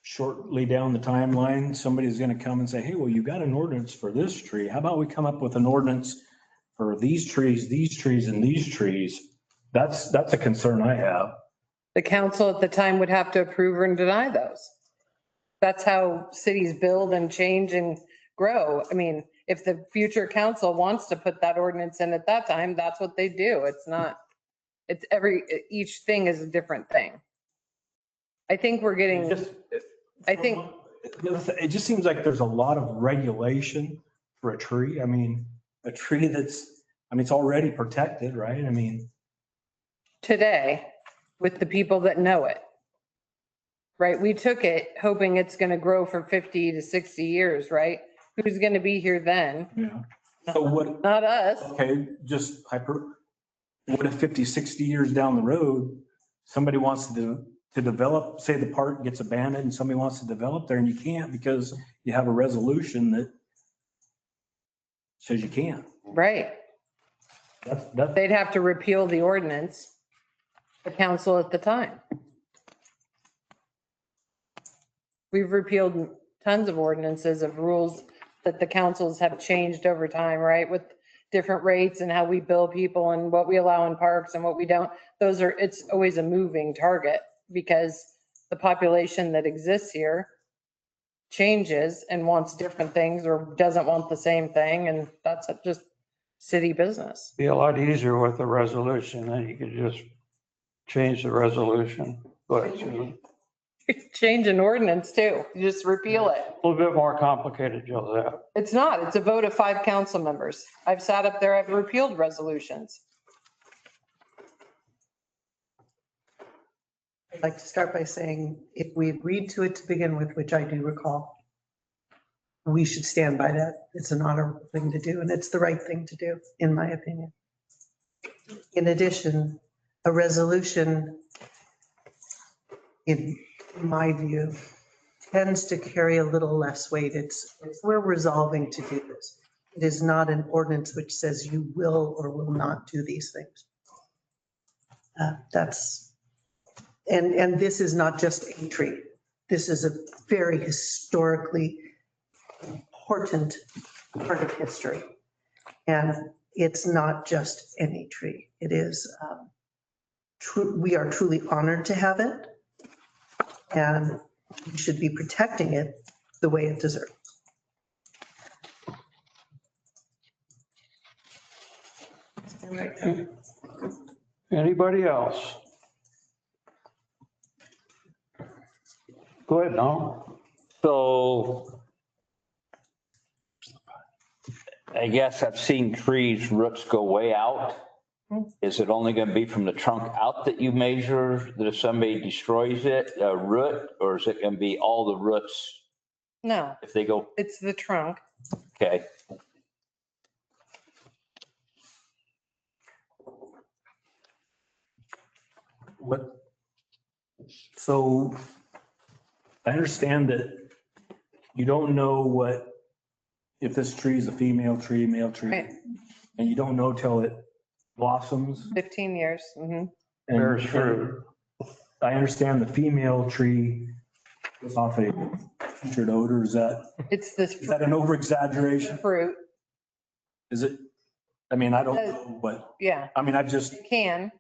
shortly down the timeline, somebody's going to come and say, hey, well, you got an ordinance for this tree. How about we come up with an ordinance for these trees, and these trees? That's a concern I have. The council at the time would have to approve or deny those. That's how cities build and change and grow. I mean, if the future council wants to put that ordinance in at that time, that's what they do. It's not, each thing is a different thing. I think we're getting, I think, It just seems like there's a lot of regulation for a tree. I mean, a tree it's already protected, right? I mean, today with the people that know it. Right? We took it hoping it's going to grow for 50 to 60 years, right? Who's going to be here then? yeah. So what, Not us. okay, what if 50, 60 years down the road, somebody wants to develop, say the park gets abandoned and somebody wants to develop there and you can't because you have a resolution that says you can't. Right. That's They'd have to repeal the ordinance, the council at the time. We've repealed tons of ordinances of rules that the councils have changed over time, right? With different rates and how we bill people and what we allow in parks and what we don't. It's always a moving target because the population that exists here changes and wants different things or doesn't want the same thing. And that's just city business. Be a lot easier with a resolution, then you could just change the resolution. But Susan. Change an ordinance too. You just repeal it. A little bit more complicated, Joseph. It's not. It's a vote of 5 council members. I've sat up there, I've repealed resolutions. I'd like to start by saying if we agreed to it to begin with, which I do recall, we should stand by that. It's an honorable thing to do and it's the right thing to do, in my opinion. In addition, a resolution, in my view, tends to carry a little less weight. We're resolving to do this. It is not an ordinance which says you will or will not do these things. And this is not just a tree. This is a very historically important part of history. And it's not just any tree. It is, we are truly honored to have it. And we should be protecting it the way it deserves. Anybody else? Go ahead, Noam. So I guess I've seen trees roots go way out. Is it only going to be from the trunk out that you measure that if somebody destroys it, a root, or is it going to be all the roots No, if they go, it's the trunk. okay? So I understand that you don't know if this tree is a female tree, male tree, Right. and you don't know till it blossoms. 15 years. Mhm. Bears fruit. I understand the female tree gives off a featured odor. Is It's this that an over exaggeration? fruit. Is it? I mean, I don't know, but Yeah, I mean, I've just, it can.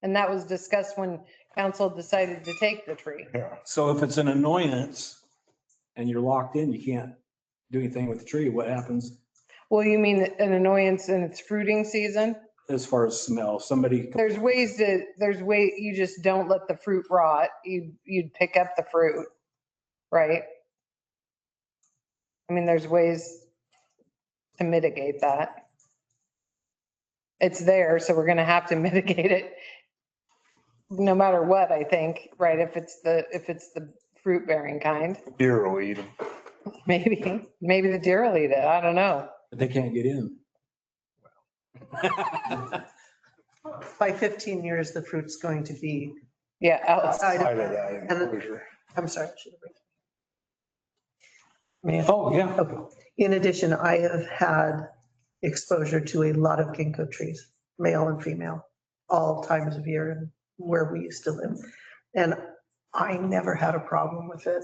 And that was discussed when council decided to take the tree. so if it's an annoyance and you're locked in, you can't do anything with the tree, what happens Well, you mean an annoyance in its fruiting season? as far as smell? Somebody, There's ways, you just don't let the fruit rot. You'd pick up the fruit, right? I mean, there's ways to mitigate that. It's there, so we're gonna have to mitigate it no matter what, I think, right? If it's the fruit bearing kind. Deer will eat them. Maybe the deer will eat it. I don't know. But they can't get in. By 15 years, the fruit's going to be Yeah, outside Side of of that enclosure. I'm sorry. I should have written. May I- Oh, yeah. Okay. In addition, I have had exposure to a lot of ginkgo trees, male and female, all times of year and where we used to live. And I never had a problem with it.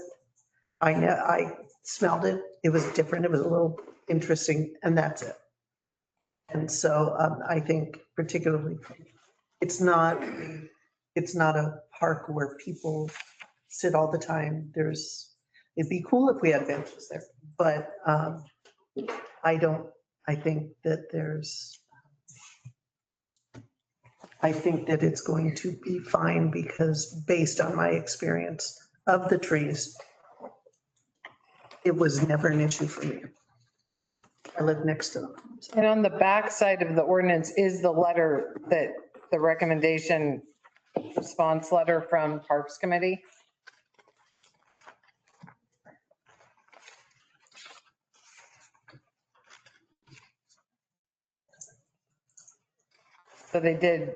I smelled it. It was different. It was a little interesting, and that's it. And so I think particularly, it's not a park where people sit all the time. It'd be cool if we had benches there, but I think that it's going to be fine because based on my experience of the trees, it was never an issue for me. I live next to them. and on the back side of the ordinance is the letter that the recommendation response letter from Parks Committee. So they did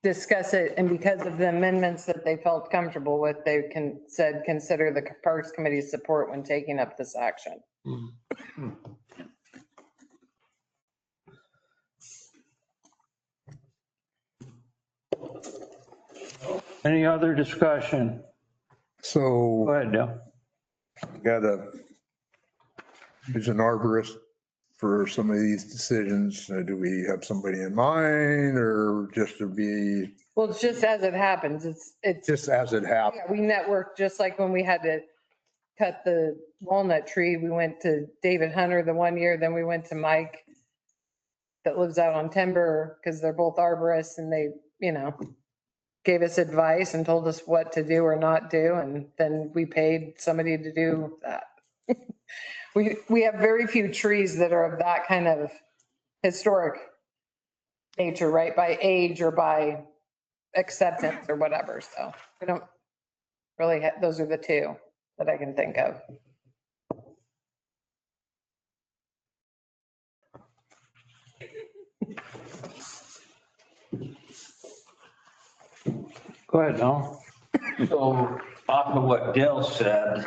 discuss it, and because of the amendments that they felt comfortable with, they said, consider the Parks Committee's support when taking up this action. Any other discussion? So Go ahead, Dale. who's an arborist for some of these decisions? Do we have somebody in mind or just to be Well, it's just as it happens. It's just as it happens? Yeah, we networked just like when we had to cut the walnut tree. We went to David Hunter the one year, then we went to Mike that lives out on Timber because they're both arborists and they, gave us advice and told us what to do or not do. And then we paid somebody to do that. We have very few trees that are of that kind of historic nature, right? By age or by acceptance or whatever. So we don't really have, those are the two that I can think of. Go ahead, Dale. So off of what Dale said,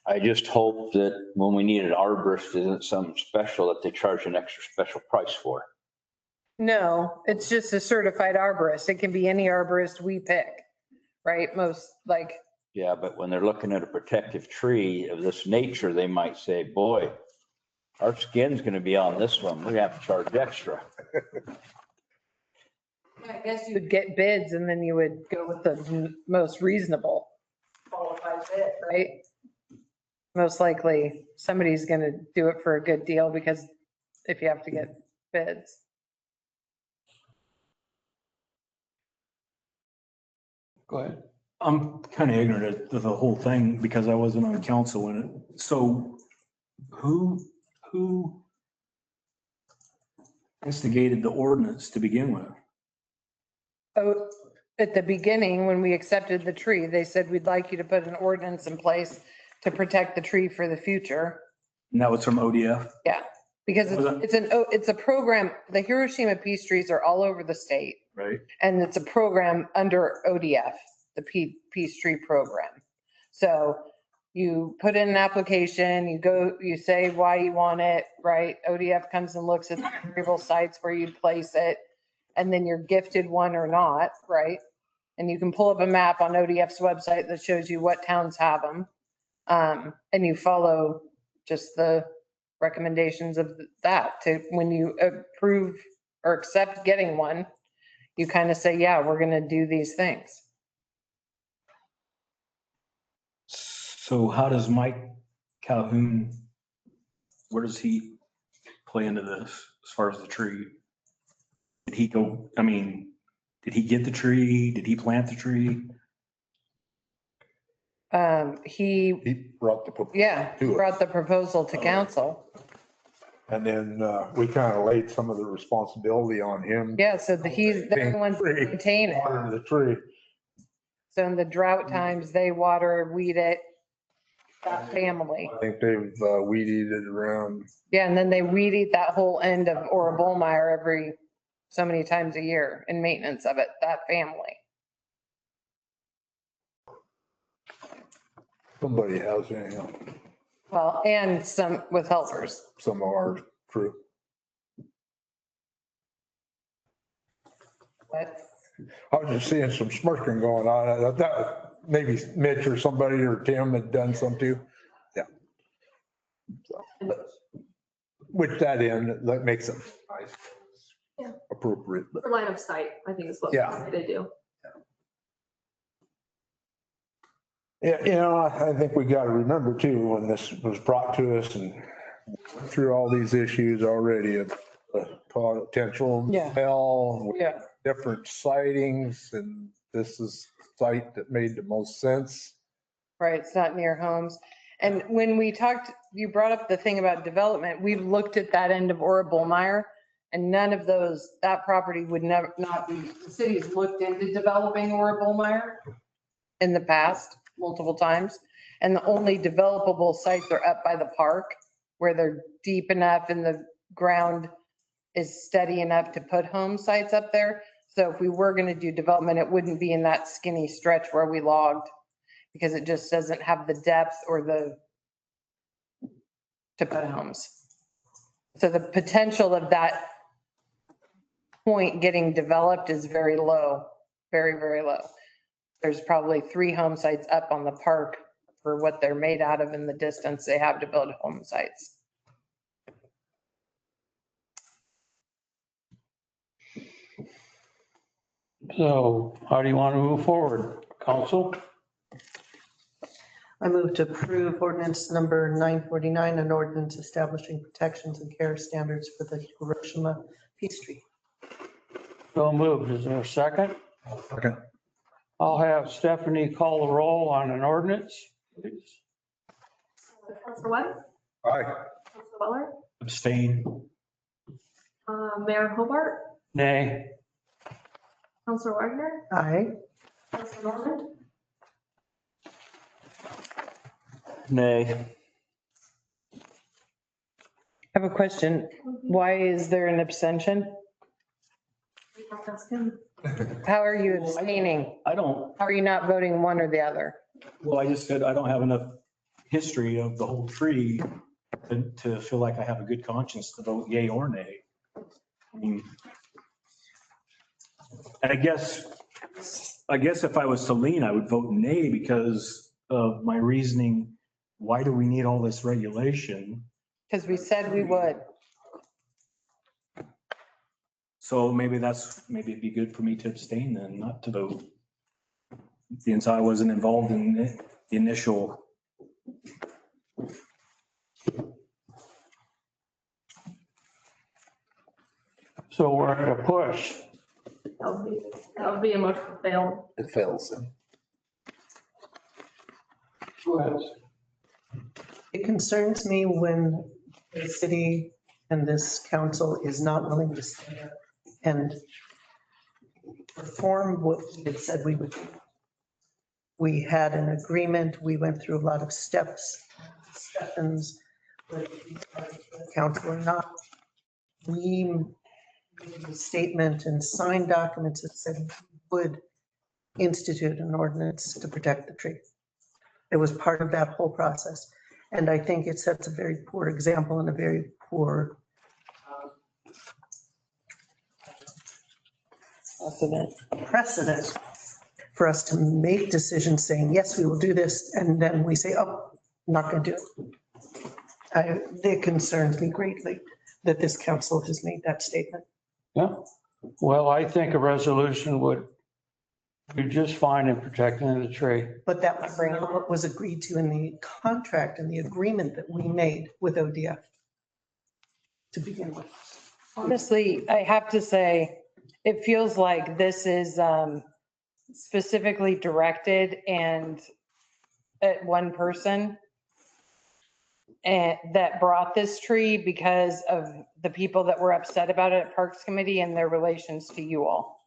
I just hope that when we need an arborist, isn't something special that they charge an extra special price for. No, it's just a certified arborist. It can be any arborist we pick, right? Most like, Yeah, but when they're looking at a protective tree of this nature, they might say, boy, our skin's going to be on this one. We're going to have to charge extra. I guess you would get bids and then you would go with the most reasonable qualified bid, right? Most likely somebody's going to do it for a good deal because if you have to get bids. Go ahead. I'm kind of ignorant of the whole thing because I wasn't on council when it, so who instigated the ordinance to begin with? Oh, at the beginning, when we accepted the tree, they said, we'd like you to put an ordinance in place to protect the tree for the future. And that was from ODF? Yeah, because it's a program, the Hiroshima peace trees are all over the state. Right. And it's a program under ODF, the peace tree program. So you put in an application, you say why you want it, right? ODF comes and looks at the variable sites where you'd place it, and then you're gifted one or not, right? And you can pull up a map on ODF's website that shows you what towns have them. And you follow just the recommendations of that to, when you approve or accept getting one, you kind of say, yeah, we're going to do these things. So how does Mike Calhoun, where does he play into this as far as the tree? Did he did he get the tree? Did he plant the tree? He brought the brought the proposal to council. And then we kind of laid some of the responsibility on him. Yeah, so they're the ones that maintain it. Water the tree. So in the drought times, they water, weed it, that family. I think they've weed eated around. Yeah, and then they weed eat that whole end of Orabulmeyer every so many times a year in maintenance of it, that family. Somebody has anyhow, Well, and some with helpers. some of our crew. But I was just seeing some smirking going on. I thought maybe Mitch or somebody or Tim had done some too. Yeah. So, which that end, that makes it nice. Yeah. Appropriate. But For line of sight, I think is what Yeah. they do. yeah, you know, I think we got to remember too, when this was brought to us and went through all these issues already of potential Yeah. smell, yeah, different sightings, and this is the site that made the most sense. right, it's not near homes. And when we talked, you brought up the thing about development, we've looked at that end of Orabulmeyer and none of those, that property would never, not be, the city's looked into developing Orabulmeyer in the past, multiple times. And the only developable sites are up by the park where they're deep enough and the ground is steady enough to put home sites up there. So if we were going to do development, it wouldn't be in that skinny stretch where we logged because it just doesn't have the depth or the to put homes. So the potential of that point getting developed is very low, very, very low. There's probably 3 home sites up on the park for what they're made out of in the distance they have to build home sites. So how do you want to move forward, council? I move to approve ordinance number 949, an ordinance establishing protections and care standards for the Hiroshima Peace Tree. So moved. Is there a second? Okay. I'll have Stephanie call the roll on an ordinance, please. Councilor Webb, Aye. Councilor Butler, Abstain. Mayor Hobart, Nay. Councilor Wagner, Aye. Councilor Norman, Nay. I have a question. Why is there an abstention? we have to ask him. How are you abstaining? I don't, How are you not voting one or the other? well, I just said I don't have enough history of the whole tree to feel like I have a good conscience to vote yay or nay. I mean, and I guess if I was to lean, I would vote nay because of my reasoning. Why do we need all this regulation? Because we said we would. So maybe it'd be good for me to abstain then, not to vote. Since I wasn't involved in the initial. So we're at a push. That would be a motion to fail. It fails. It concerns me when the city and this council is not willing to stand up and perform what we had said we would do. We had an agreement, we went through a lot of steps, discussions with the council or not. We made a statement and signed documents that said we would institute an ordinance to protect the tree. It was part of that whole process. And I think it sets a very poor example and a very poor precedent for us to make decisions saying, yes, we will do this. And then we say, oh, not going to do it. It concerns me greatly that this council has made that statement. Yeah. Well, I think a resolution would be just fine in protecting the tree. But that was not what was agreed to in the contract and the agreement that we made with ODF to begin with. Honestly, I have to say, it feels like this is specifically directed and at one person and that brought this tree because of the people that were upset about it at Parks Committee and their relations to you all.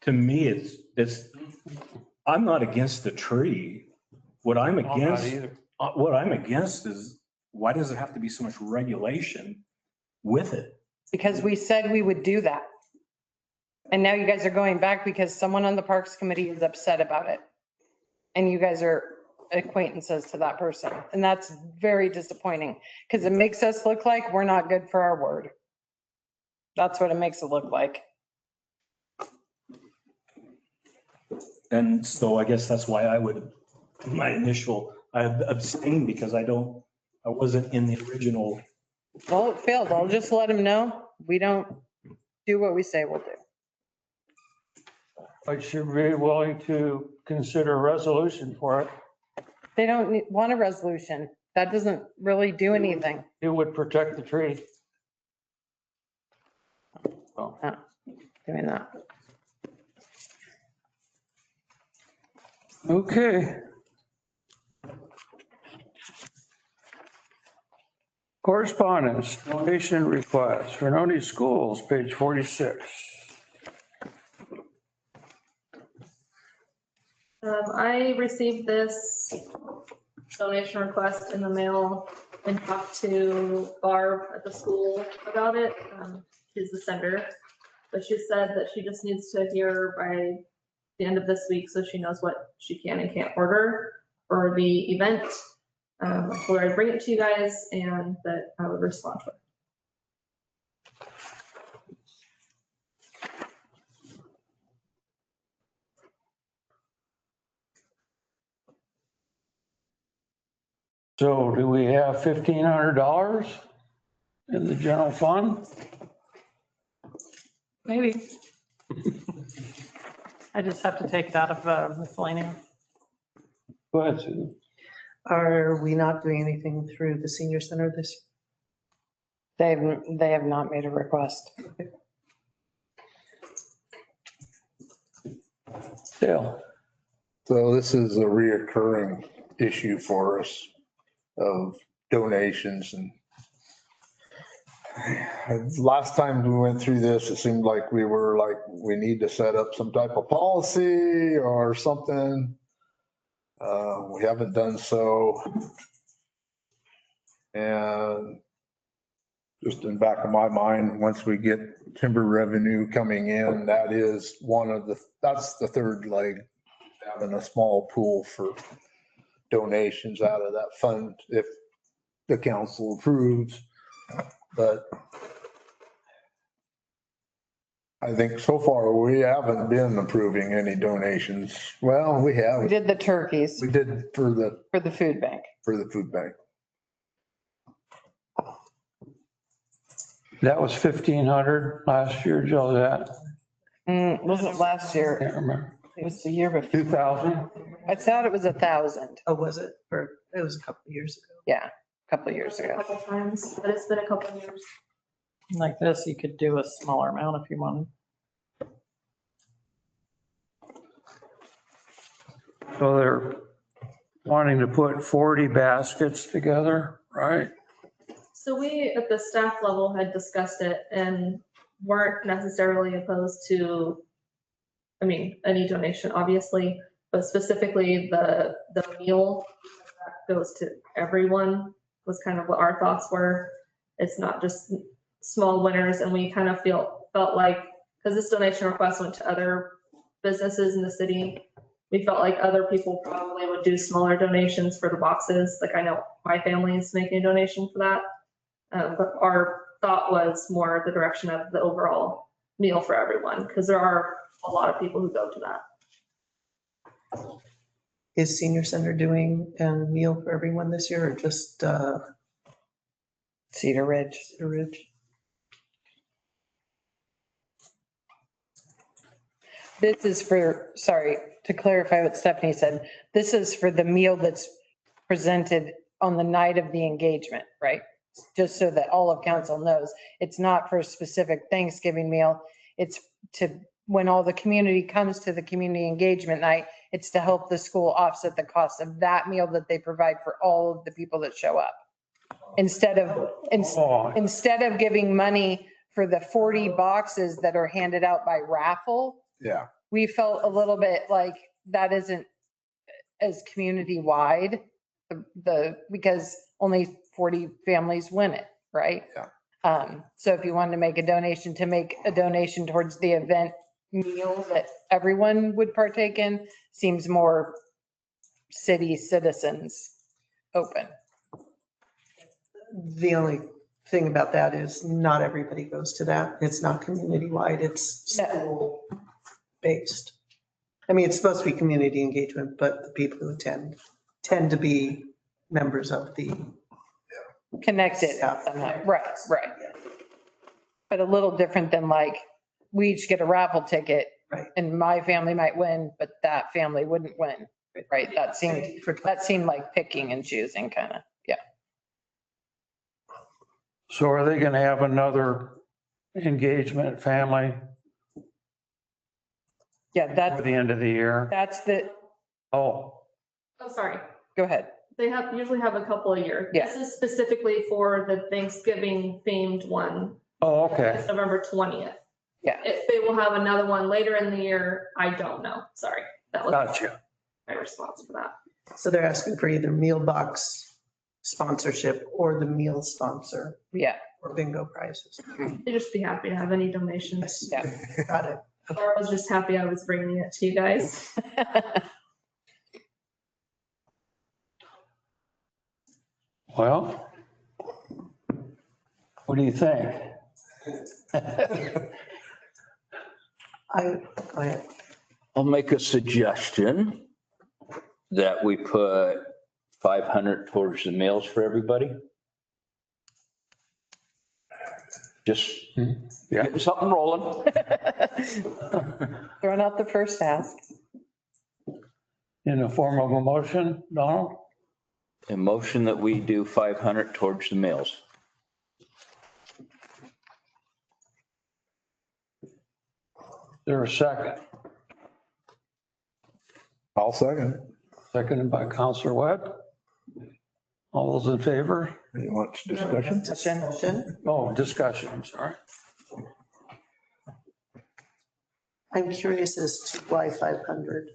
to me, I'm not against the tree. What I'm I'm not against, either. what I'm against is why does it have to be so much regulation with it? Because we said we would do that. And now you guys are going back because someone on the Parks Committee is upset about it. And you guys are acquaintances to that person. And that's very disappointing because it makes us look like we're not good for our word. That's what it makes it look like. And so I guess that's why I abstained because I wasn't in the original. Well, it failed. I'll just let them know. We don't do what we say we'll do. I should be willing to consider a resolution for it. They don't want a resolution. That doesn't really do anything. It would protect the tree. So, Doing that. okay. Correspondence, donation request, Vernonia Schools, page 46. I received this donation request in the mail and talked to Barb at the school about it. She's the sender, but she said that she just needs to hear by the end of this week so she knows what she can and can't order for the event. I told her I'd bring it to you guys and that I would respond to it. So do we have $1,500 in the general fund? Maybe. I just have to take it out of miscellaneous. Go ahead, Susan. Are we not doing anything through the senior center this? They have not made a request. Dale. So this is a reoccurring issue for us of donations and last time we went through this, it seemed like we need to set up some type of policy or something. We haven't done so. And just in the back of my mind, once we get timber revenue coming in, that's the third leg, having a small pool for donations out of that fund if the council approves. But I think so far we haven't been approving any donations. Well, we have. We did the turkeys We did for the food bank. food bank. That was 1,500 last year, Joe, that? Wasn't last year. Can't remember. It was the year before. 2,000? I thought it was 1,000. Oh, was it? Or it was a couple of years ago. Yeah, a couple of years A ago. couple times, but it's been a couple of years. Like this, you could do a smaller amount if you wanted. So they're wanting to put 40 baskets together, right? So we, at the staff level, had discussed it and weren't necessarily opposed to, any donation, obviously, but specifically the meal that goes to everyone was kind of what our thoughts were. It's not just small winners, and we kind of felt like, because this donation request went to other businesses in the city, we felt like other people probably would do smaller donations for the boxes. Like I know my family is making a donation for that. But our thought was more the direction of the overall meal for everyone, because there are a lot of people who go to that. Is senior center doing a meal for everyone this year or just Cedar Ridge. Cedar Ridge? This is for, sorry, to clarify what Stephanie said, this is for the meal that's presented on the night of the engagement, right? Just so that all of council knows, it's not for a specific Thanksgiving meal. It's when all the community comes to the community engagement night, it's to help the school offset the cost of that meal that they provide for all of the people that show up. Instead of giving money for the 40 boxes that are handed out by raffle. Yeah. we felt a little bit like that isn't as community-wide, because only 40 families win it, right? So if you wanted to make a donation, towards the event meal that everyone would partake in, seems more city citizens open. The only thing about that is not everybody goes to that. It's not community-wide, it's school-based. I mean, it's supposed to be community engagement, but the people who attend tend to be members of the. Connected somehow. Right. But a little different than like, we each get a raffle ticket. Right. And my family might win, but that family wouldn't win. Right. That seemed like picking and choosing kind of. Yeah. So are they going to have another engagement family Yeah, at the end of the year? that's the, Oh, Oh, sorry. go ahead. They usually have a couple a year. Yeah. This is specifically for the Thanksgiving themed one. oh, okay. It's November 20th. Yeah. If they will have another one later in the year, I don't know. Sorry. That was Gotcha. my response for that. So they're asking for either meal box sponsorship or the meal sponsor Yeah. or bingo prizes. I'd just be happy to have any donations. Yeah. Got it. Or I was just happy I was bringing it to you guys. Well, what do you think? Go ahead. I'll make a suggestion that we put 500 towards the meals for everybody. Just Yeah. getting something rolling. Throwing out the first ask. In the form of a motion, Donald? A motion that we do 500 towards the meals. There a second? I'll second it. Seconded by Counselor Webb. All those in favor? You want discussion? Discussion. Oh, discussion, I'm sorry. I'm curious as to why 500.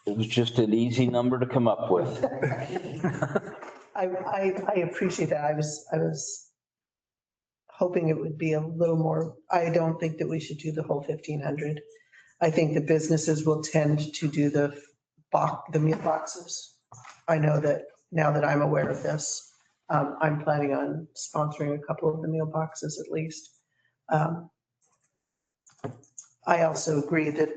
It was just an easy number to come up with. I appreciate that. I was hoping it would be a little more. I don't think that we should do the whole 1,500. I think the businesses will tend to do the meal boxes. I know that now that I'm aware of this, I'm planning on sponsoring a couple of the meal boxes at least. I also agree that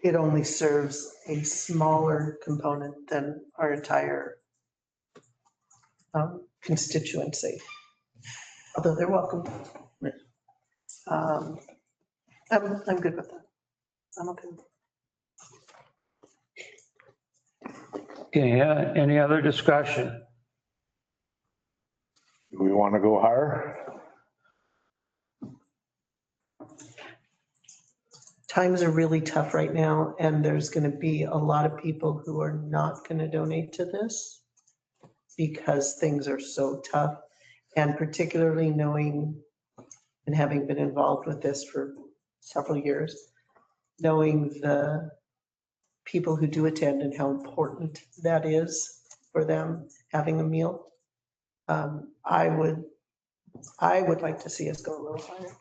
it only serves a smaller component than our entire constituency, although they're welcome. I'm good with that. I'm okay with it. Okay, any other discussion? Do we want to go higher? Times are really tough right now, and there's going to be a lot of people who are not going to donate to this because things are so tough. And particularly knowing and having been involved with this for several years, knowing the people who do attend and how important that is for them having a meal. I would like to see us go a little higher.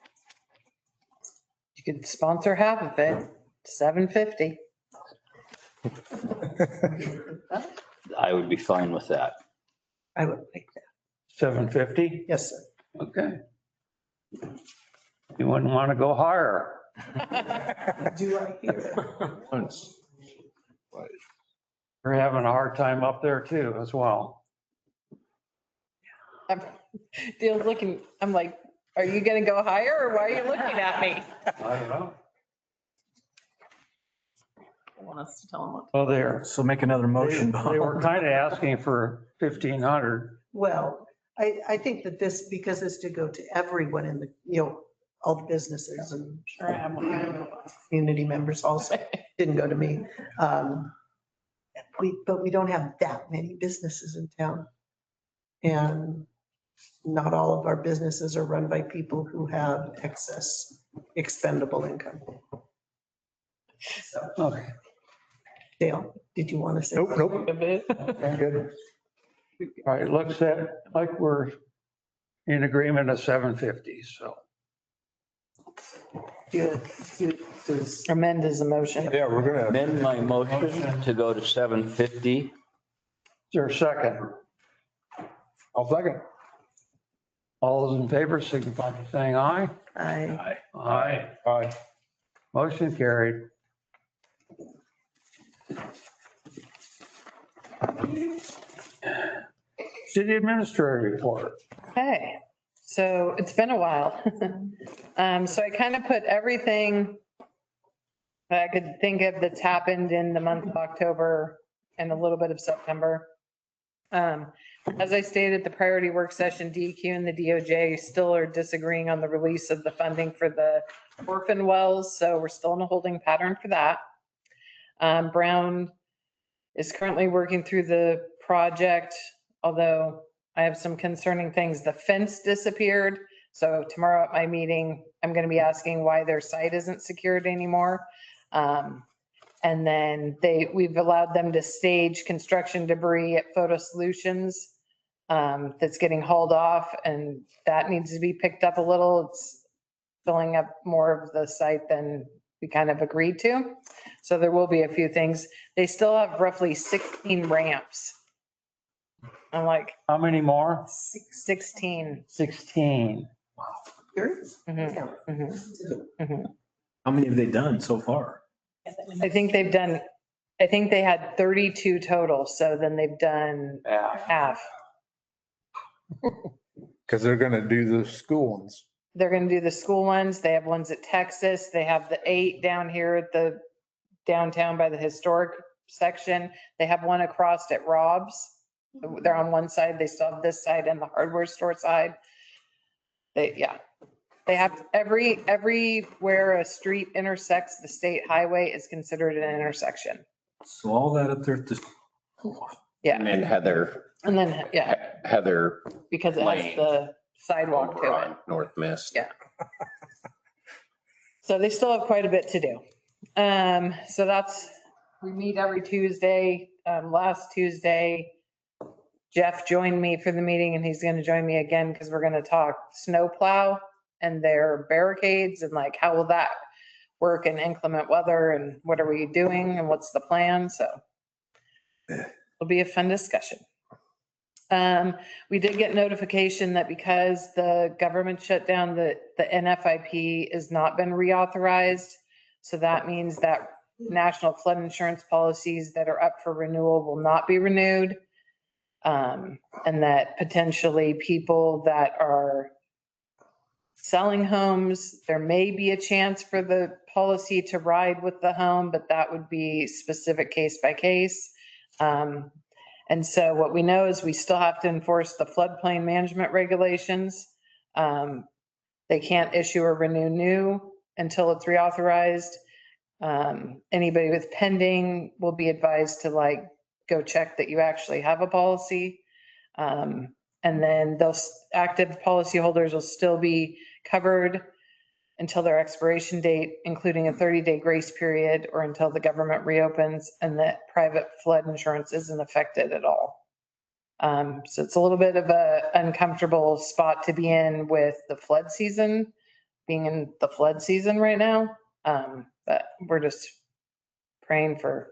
You could sponsor half of it, $750. I would be fine with that. I would like that. 750? Yes, sir. Okay. You wouldn't want to go higher? Do I hear that? We're having a hard time up there too as well. Dale's looking, I'm like, are you going to go higher or why are you looking at me? I don't know. Want us to tell them what. Oh, there. So make another motion. They were kind of asking for 1,500. Well, I think that this, because this did go to everyone in the, all the businesses and community members also, didn't go to me. But we don't have that many businesses in town. And not all of our businesses are run by people who have excess expendable income. Okay, Dale, did you want to say? Nope, nope. Good. all right, looks like we're in agreement of 750, so. Does Amend is a motion. Yeah, we're gonna, Amend my motion to go to 750. Is there a second? I'll second. All those in favor signify by saying aye. I, Aye. Aye. Motion carried. City administrator report. Okay, so it's been a while. So I kind of put everything that I could think of that's happened in the month of October and a little bit of September. As I stated, the priority work session, DEQ and the DOJ still are disagreeing on the release of the funding for the orphan wells, so we're still in a holding pattern for that. Brown is currently working through the project, although I have some concerning things. The fence disappeared. So tomorrow at my meeting, I'm going to be asking why their site isn't secured anymore. And then we've allowed them to stage construction debris at Photo Solutions that's getting hauled off, and that needs to be picked up a little. It's filling up more of the site than we kind of agreed to. So there will be a few things. They still have roughly 16 ramps. I'm like, How many more? 16. 16. yours? Mhm, mhm, mhm. How many have they done so far? I think they had 32 total, so then they've done Yeah. half. Because they're gonna do the school ones. They're going to do the school ones. They have ones at Texas. They have the 8 down here at the downtown by the historic section. They have one across at Rob's. They're on one side. They still have this side and the hardware store side. They have everywhere a street intersects the state highway is considered an intersection. So all that up there, just, Yeah. And Heather, And then, yeah, Heather because it has Lane. the sidewalk over to it. on North Mist. Yeah. So they still have quite a bit to do. So we meet every Tuesday. Last Tuesday, Jeff joined me for the meeting and he's going to join me again because we're going to talk snowplow and their barricades and like, how will that work in inclement weather and what are we doing and what's the plan? So it'll be a fun discussion. We did get notification that because the government shut down, the NFIP has not been reauthorized. So that means that national flood insurance policies that are up for renewal will not be renewed. And that potentially people that are selling homes, there may be a chance for the policy to ride with the home, but that would be specific case by case. And so what we know is we still have to enforce the floodplain management regulations. They can't issue or renew new until it's reauthorized. Anybody with pending will be advised to go check that you actually have a policy. And then those active policyholders will still be covered until their expiration date, including a 30-day grace period or until the government reopens and that private flood insurance isn't affected at all. So it's a little bit of an uncomfortable spot to be in with the flood season, being in the flood season right now. But we're just praying for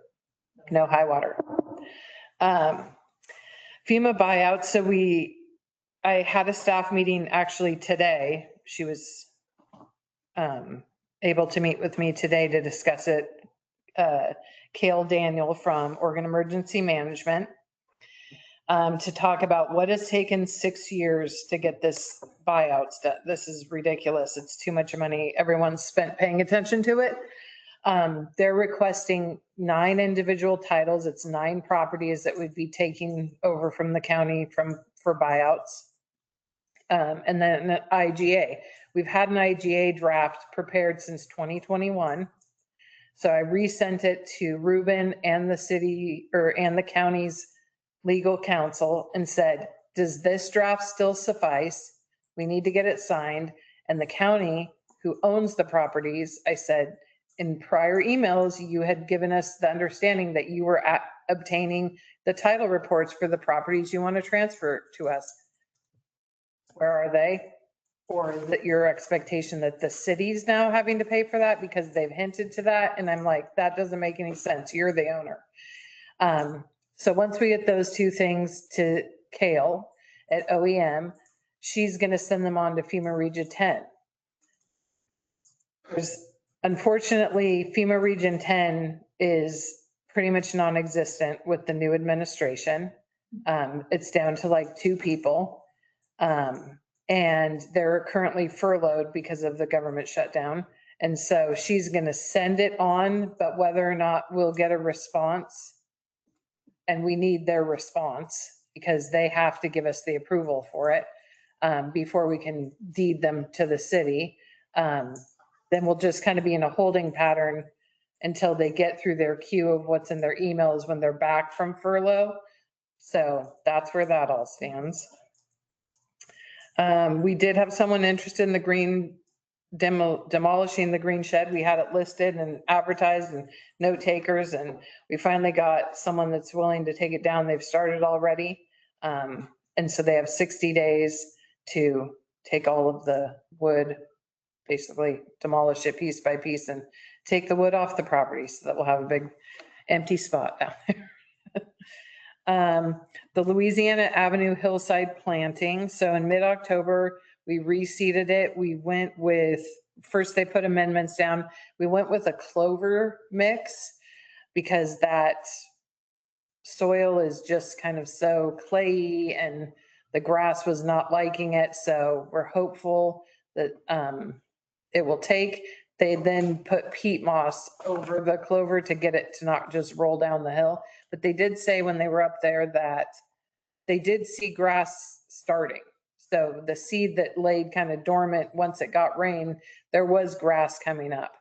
no high water. FEMA buyouts. So I had a staff meeting actually today. She was able to meet with me today to discuss it. Kale Daniel from Oregon Emergency Management to talk about what has taken 6 years to get this buyouts done. This is ridiculous. It's too much money. Everyone's spent paying attention to it. They're requesting 9 individual titles. It's 9 properties that would be taking over from the county for buyouts. And then an IGA. We've had an IGA draft prepared since 2021. So I resent it to Ruben and the city and the county's legal counsel and said, does this draft still suffice? We need to get it signed. And the county who owns the properties, I said, in prior emails, you had given us the understanding that you were obtaining the title reports for the properties you want to transfer to us. Where are they? Or is it your expectation that the city's now having to pay for that because they've hinted to that? And I'm like, that doesn't make any sense. You're the owner. So once we get those two things to Kale at OEM, she's going to send them on to FEMA Region 10. Unfortunately, FEMA Region 10 is pretty much non-existent with the new administration. It's down to like 2 people. And they're currently furloughed because of the government shutdown. And so she's going to send it on, but whether or not we'll get a response, and we need their response because they have to give us the approval for it before we can deed them to the city. Then we'll just kind of be in a holding pattern until they get through their queue of what's in their emails when they're back from furlough. So that's where that all stands. We did have someone interested in the green demolishing the green shed. We had it listed and advertised and note takers, and we finally got someone that's willing to take it down. They've started already. And so they have 60 days to take all of the wood, basically demolish it piece by piece and take the wood off the property so that we'll have a big empty spot down there. The Louisiana Avenue hillside planting. So in mid-October, we reseeded it. We went with, first they put amendments down. We went with a clover mix because that soil is just kind of so clayey and the grass was not liking it. So we're hopeful that it will take. They then put peat moss over the clover to get it to not just roll down the hill. But they did say when they were up there that they did see grass starting. So the seed that laid kind of dormant once it got rain, there was grass coming up.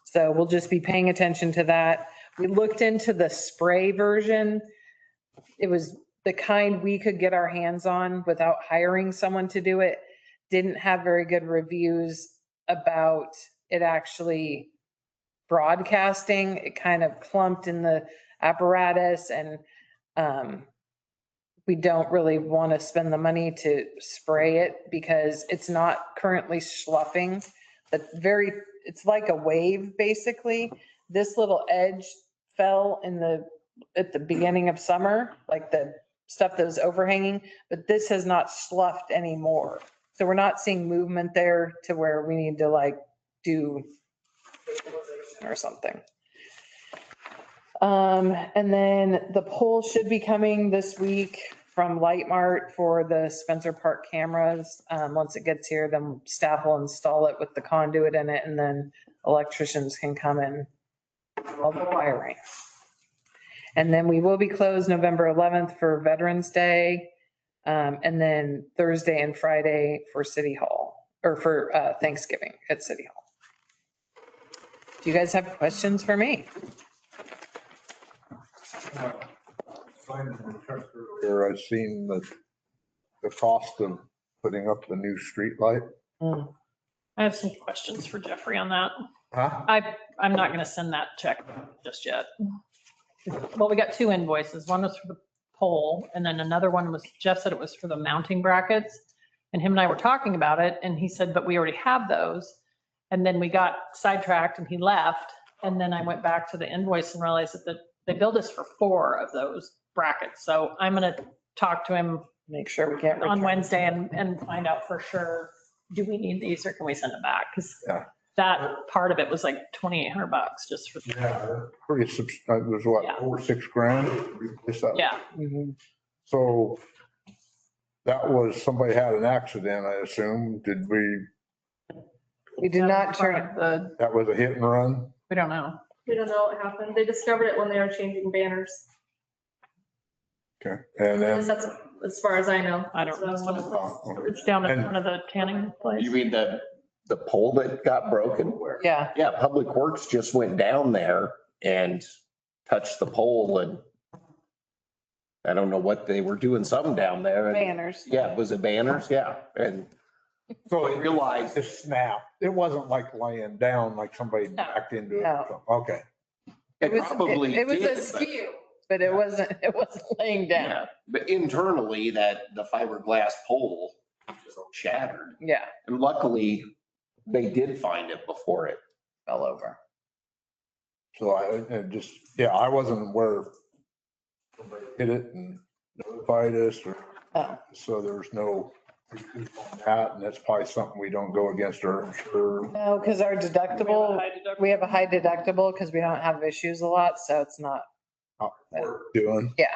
So we'll just be paying attention to that. We looked into the spray version. It was the kind we could get our hands on without hiring someone to do it. Didn't have very good reviews about it actually broadcasting. It kind of clumped in the apparatus, and we don't really want to spend the money to spray it because it's not currently sloughing. It's like a wave basically. This little edge fell at the beginning of summer, like the stuff that was overhanging, but this has not sloughed anymore. So we're not seeing movement there to where we need to like do or something. And then the pole should be coming this week from Light Mart for the Spencer Park cameras. Once it gets here, then staff will install it with the conduit in it, and then electricians can come in all the wiring. And then we will be closed November 11th for Veterans Day, and then Thursday and Friday for City Hall, or for Thanksgiving at City Hall. Do you guys have questions for me? There, I've seen the cost of putting up the new street light. I have some questions for Jeffrey on that. Huh? I'm not going to send that check just yet. Well, we got 2 invoices. One was for the pole, and then another one was, Jeff said it was for the mounting brackets. And him and I were talking about it, and he said, but we already have those. And then we got sidetracked and he left. And then I went back to the invoice and realized that they billed us for 4 of those brackets. So I'm going to talk to him, Make sure we get on Wednesday and find out for sure, do we need these or can we send it back? Because Yeah. that part of it was like $2,800 just for. Yeah, pretty, it was what, Yeah. over $6,000 to replace that? Yeah. So that was, somebody had an accident, I assume. Did we, We did not turn it. that was a hit and run? We don't know. We don't know what happened. They discovered it when they were changing banners. Okay, and then, That's as far as I know. I don't know. oh, It's down in And- front of the tanning place. You mean the pole that got broken? Yeah. Yeah, Public Works just went down there and touched the pole, and I don't know what they were doing, something down there. Banners. Yeah, was it banners? Yeah. And So it Realize just snapped. It wasn't like laying down like somebody backed into it. No. Okay. it probably It was did, a but- skew, but it wasn't laying down. Yeah, but internally the fiberglass pole shattered. Yeah, And luckily they did find it before it fell over. So I wasn't aware somebody hit it and notified us or, Oh. so there's no recoup on that. And that's probably something we don't go against our insurer. no, because our deductible, we have a high deductible because we don't have issues a lot, so it's not, Doing. yeah.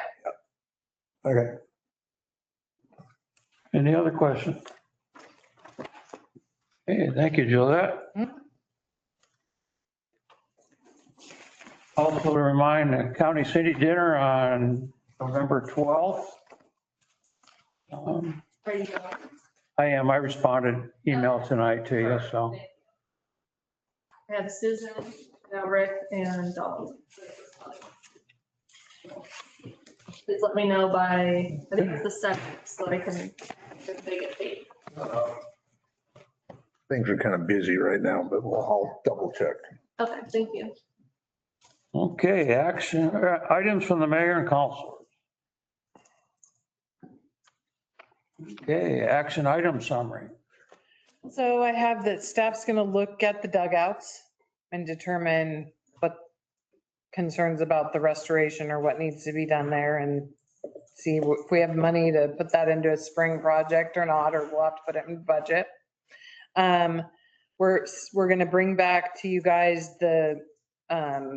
Okay. Any other questions? Hey, thank you, Gillette. Also to remind the county city dinner on November 12th. Are you going? I am, I responded email tonight to you, so. I have Susan, Rick, and Dawn. Please let me know by, I think it's the 2nd, so I can, if they get paid. Things are kind of busy right now, but I'll double check. Okay, thank you. Okay, action, items from the mayor and council. Okay, action item summary. So I have that staff's going to look at the dugouts and determine what concerns about the restoration or what needs to be done there and see if we have money to put that into a spring project or not, or we'll have to put it in budget. We're going to bring back to you guys the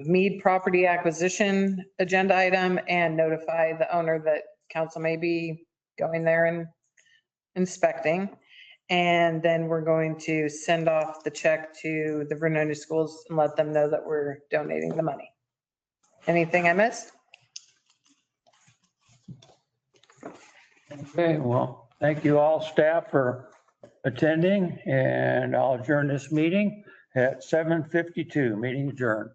Mead property acquisition agenda item and notify the owner that council may be going there and inspecting. And then we're going to send off the check to the Vernonia schools and let them know that we're donating the money. Anything I missed? Okay, well, thank you all staff for attending, and I'll adjourn this meeting at 7:52. Meeting adjourned.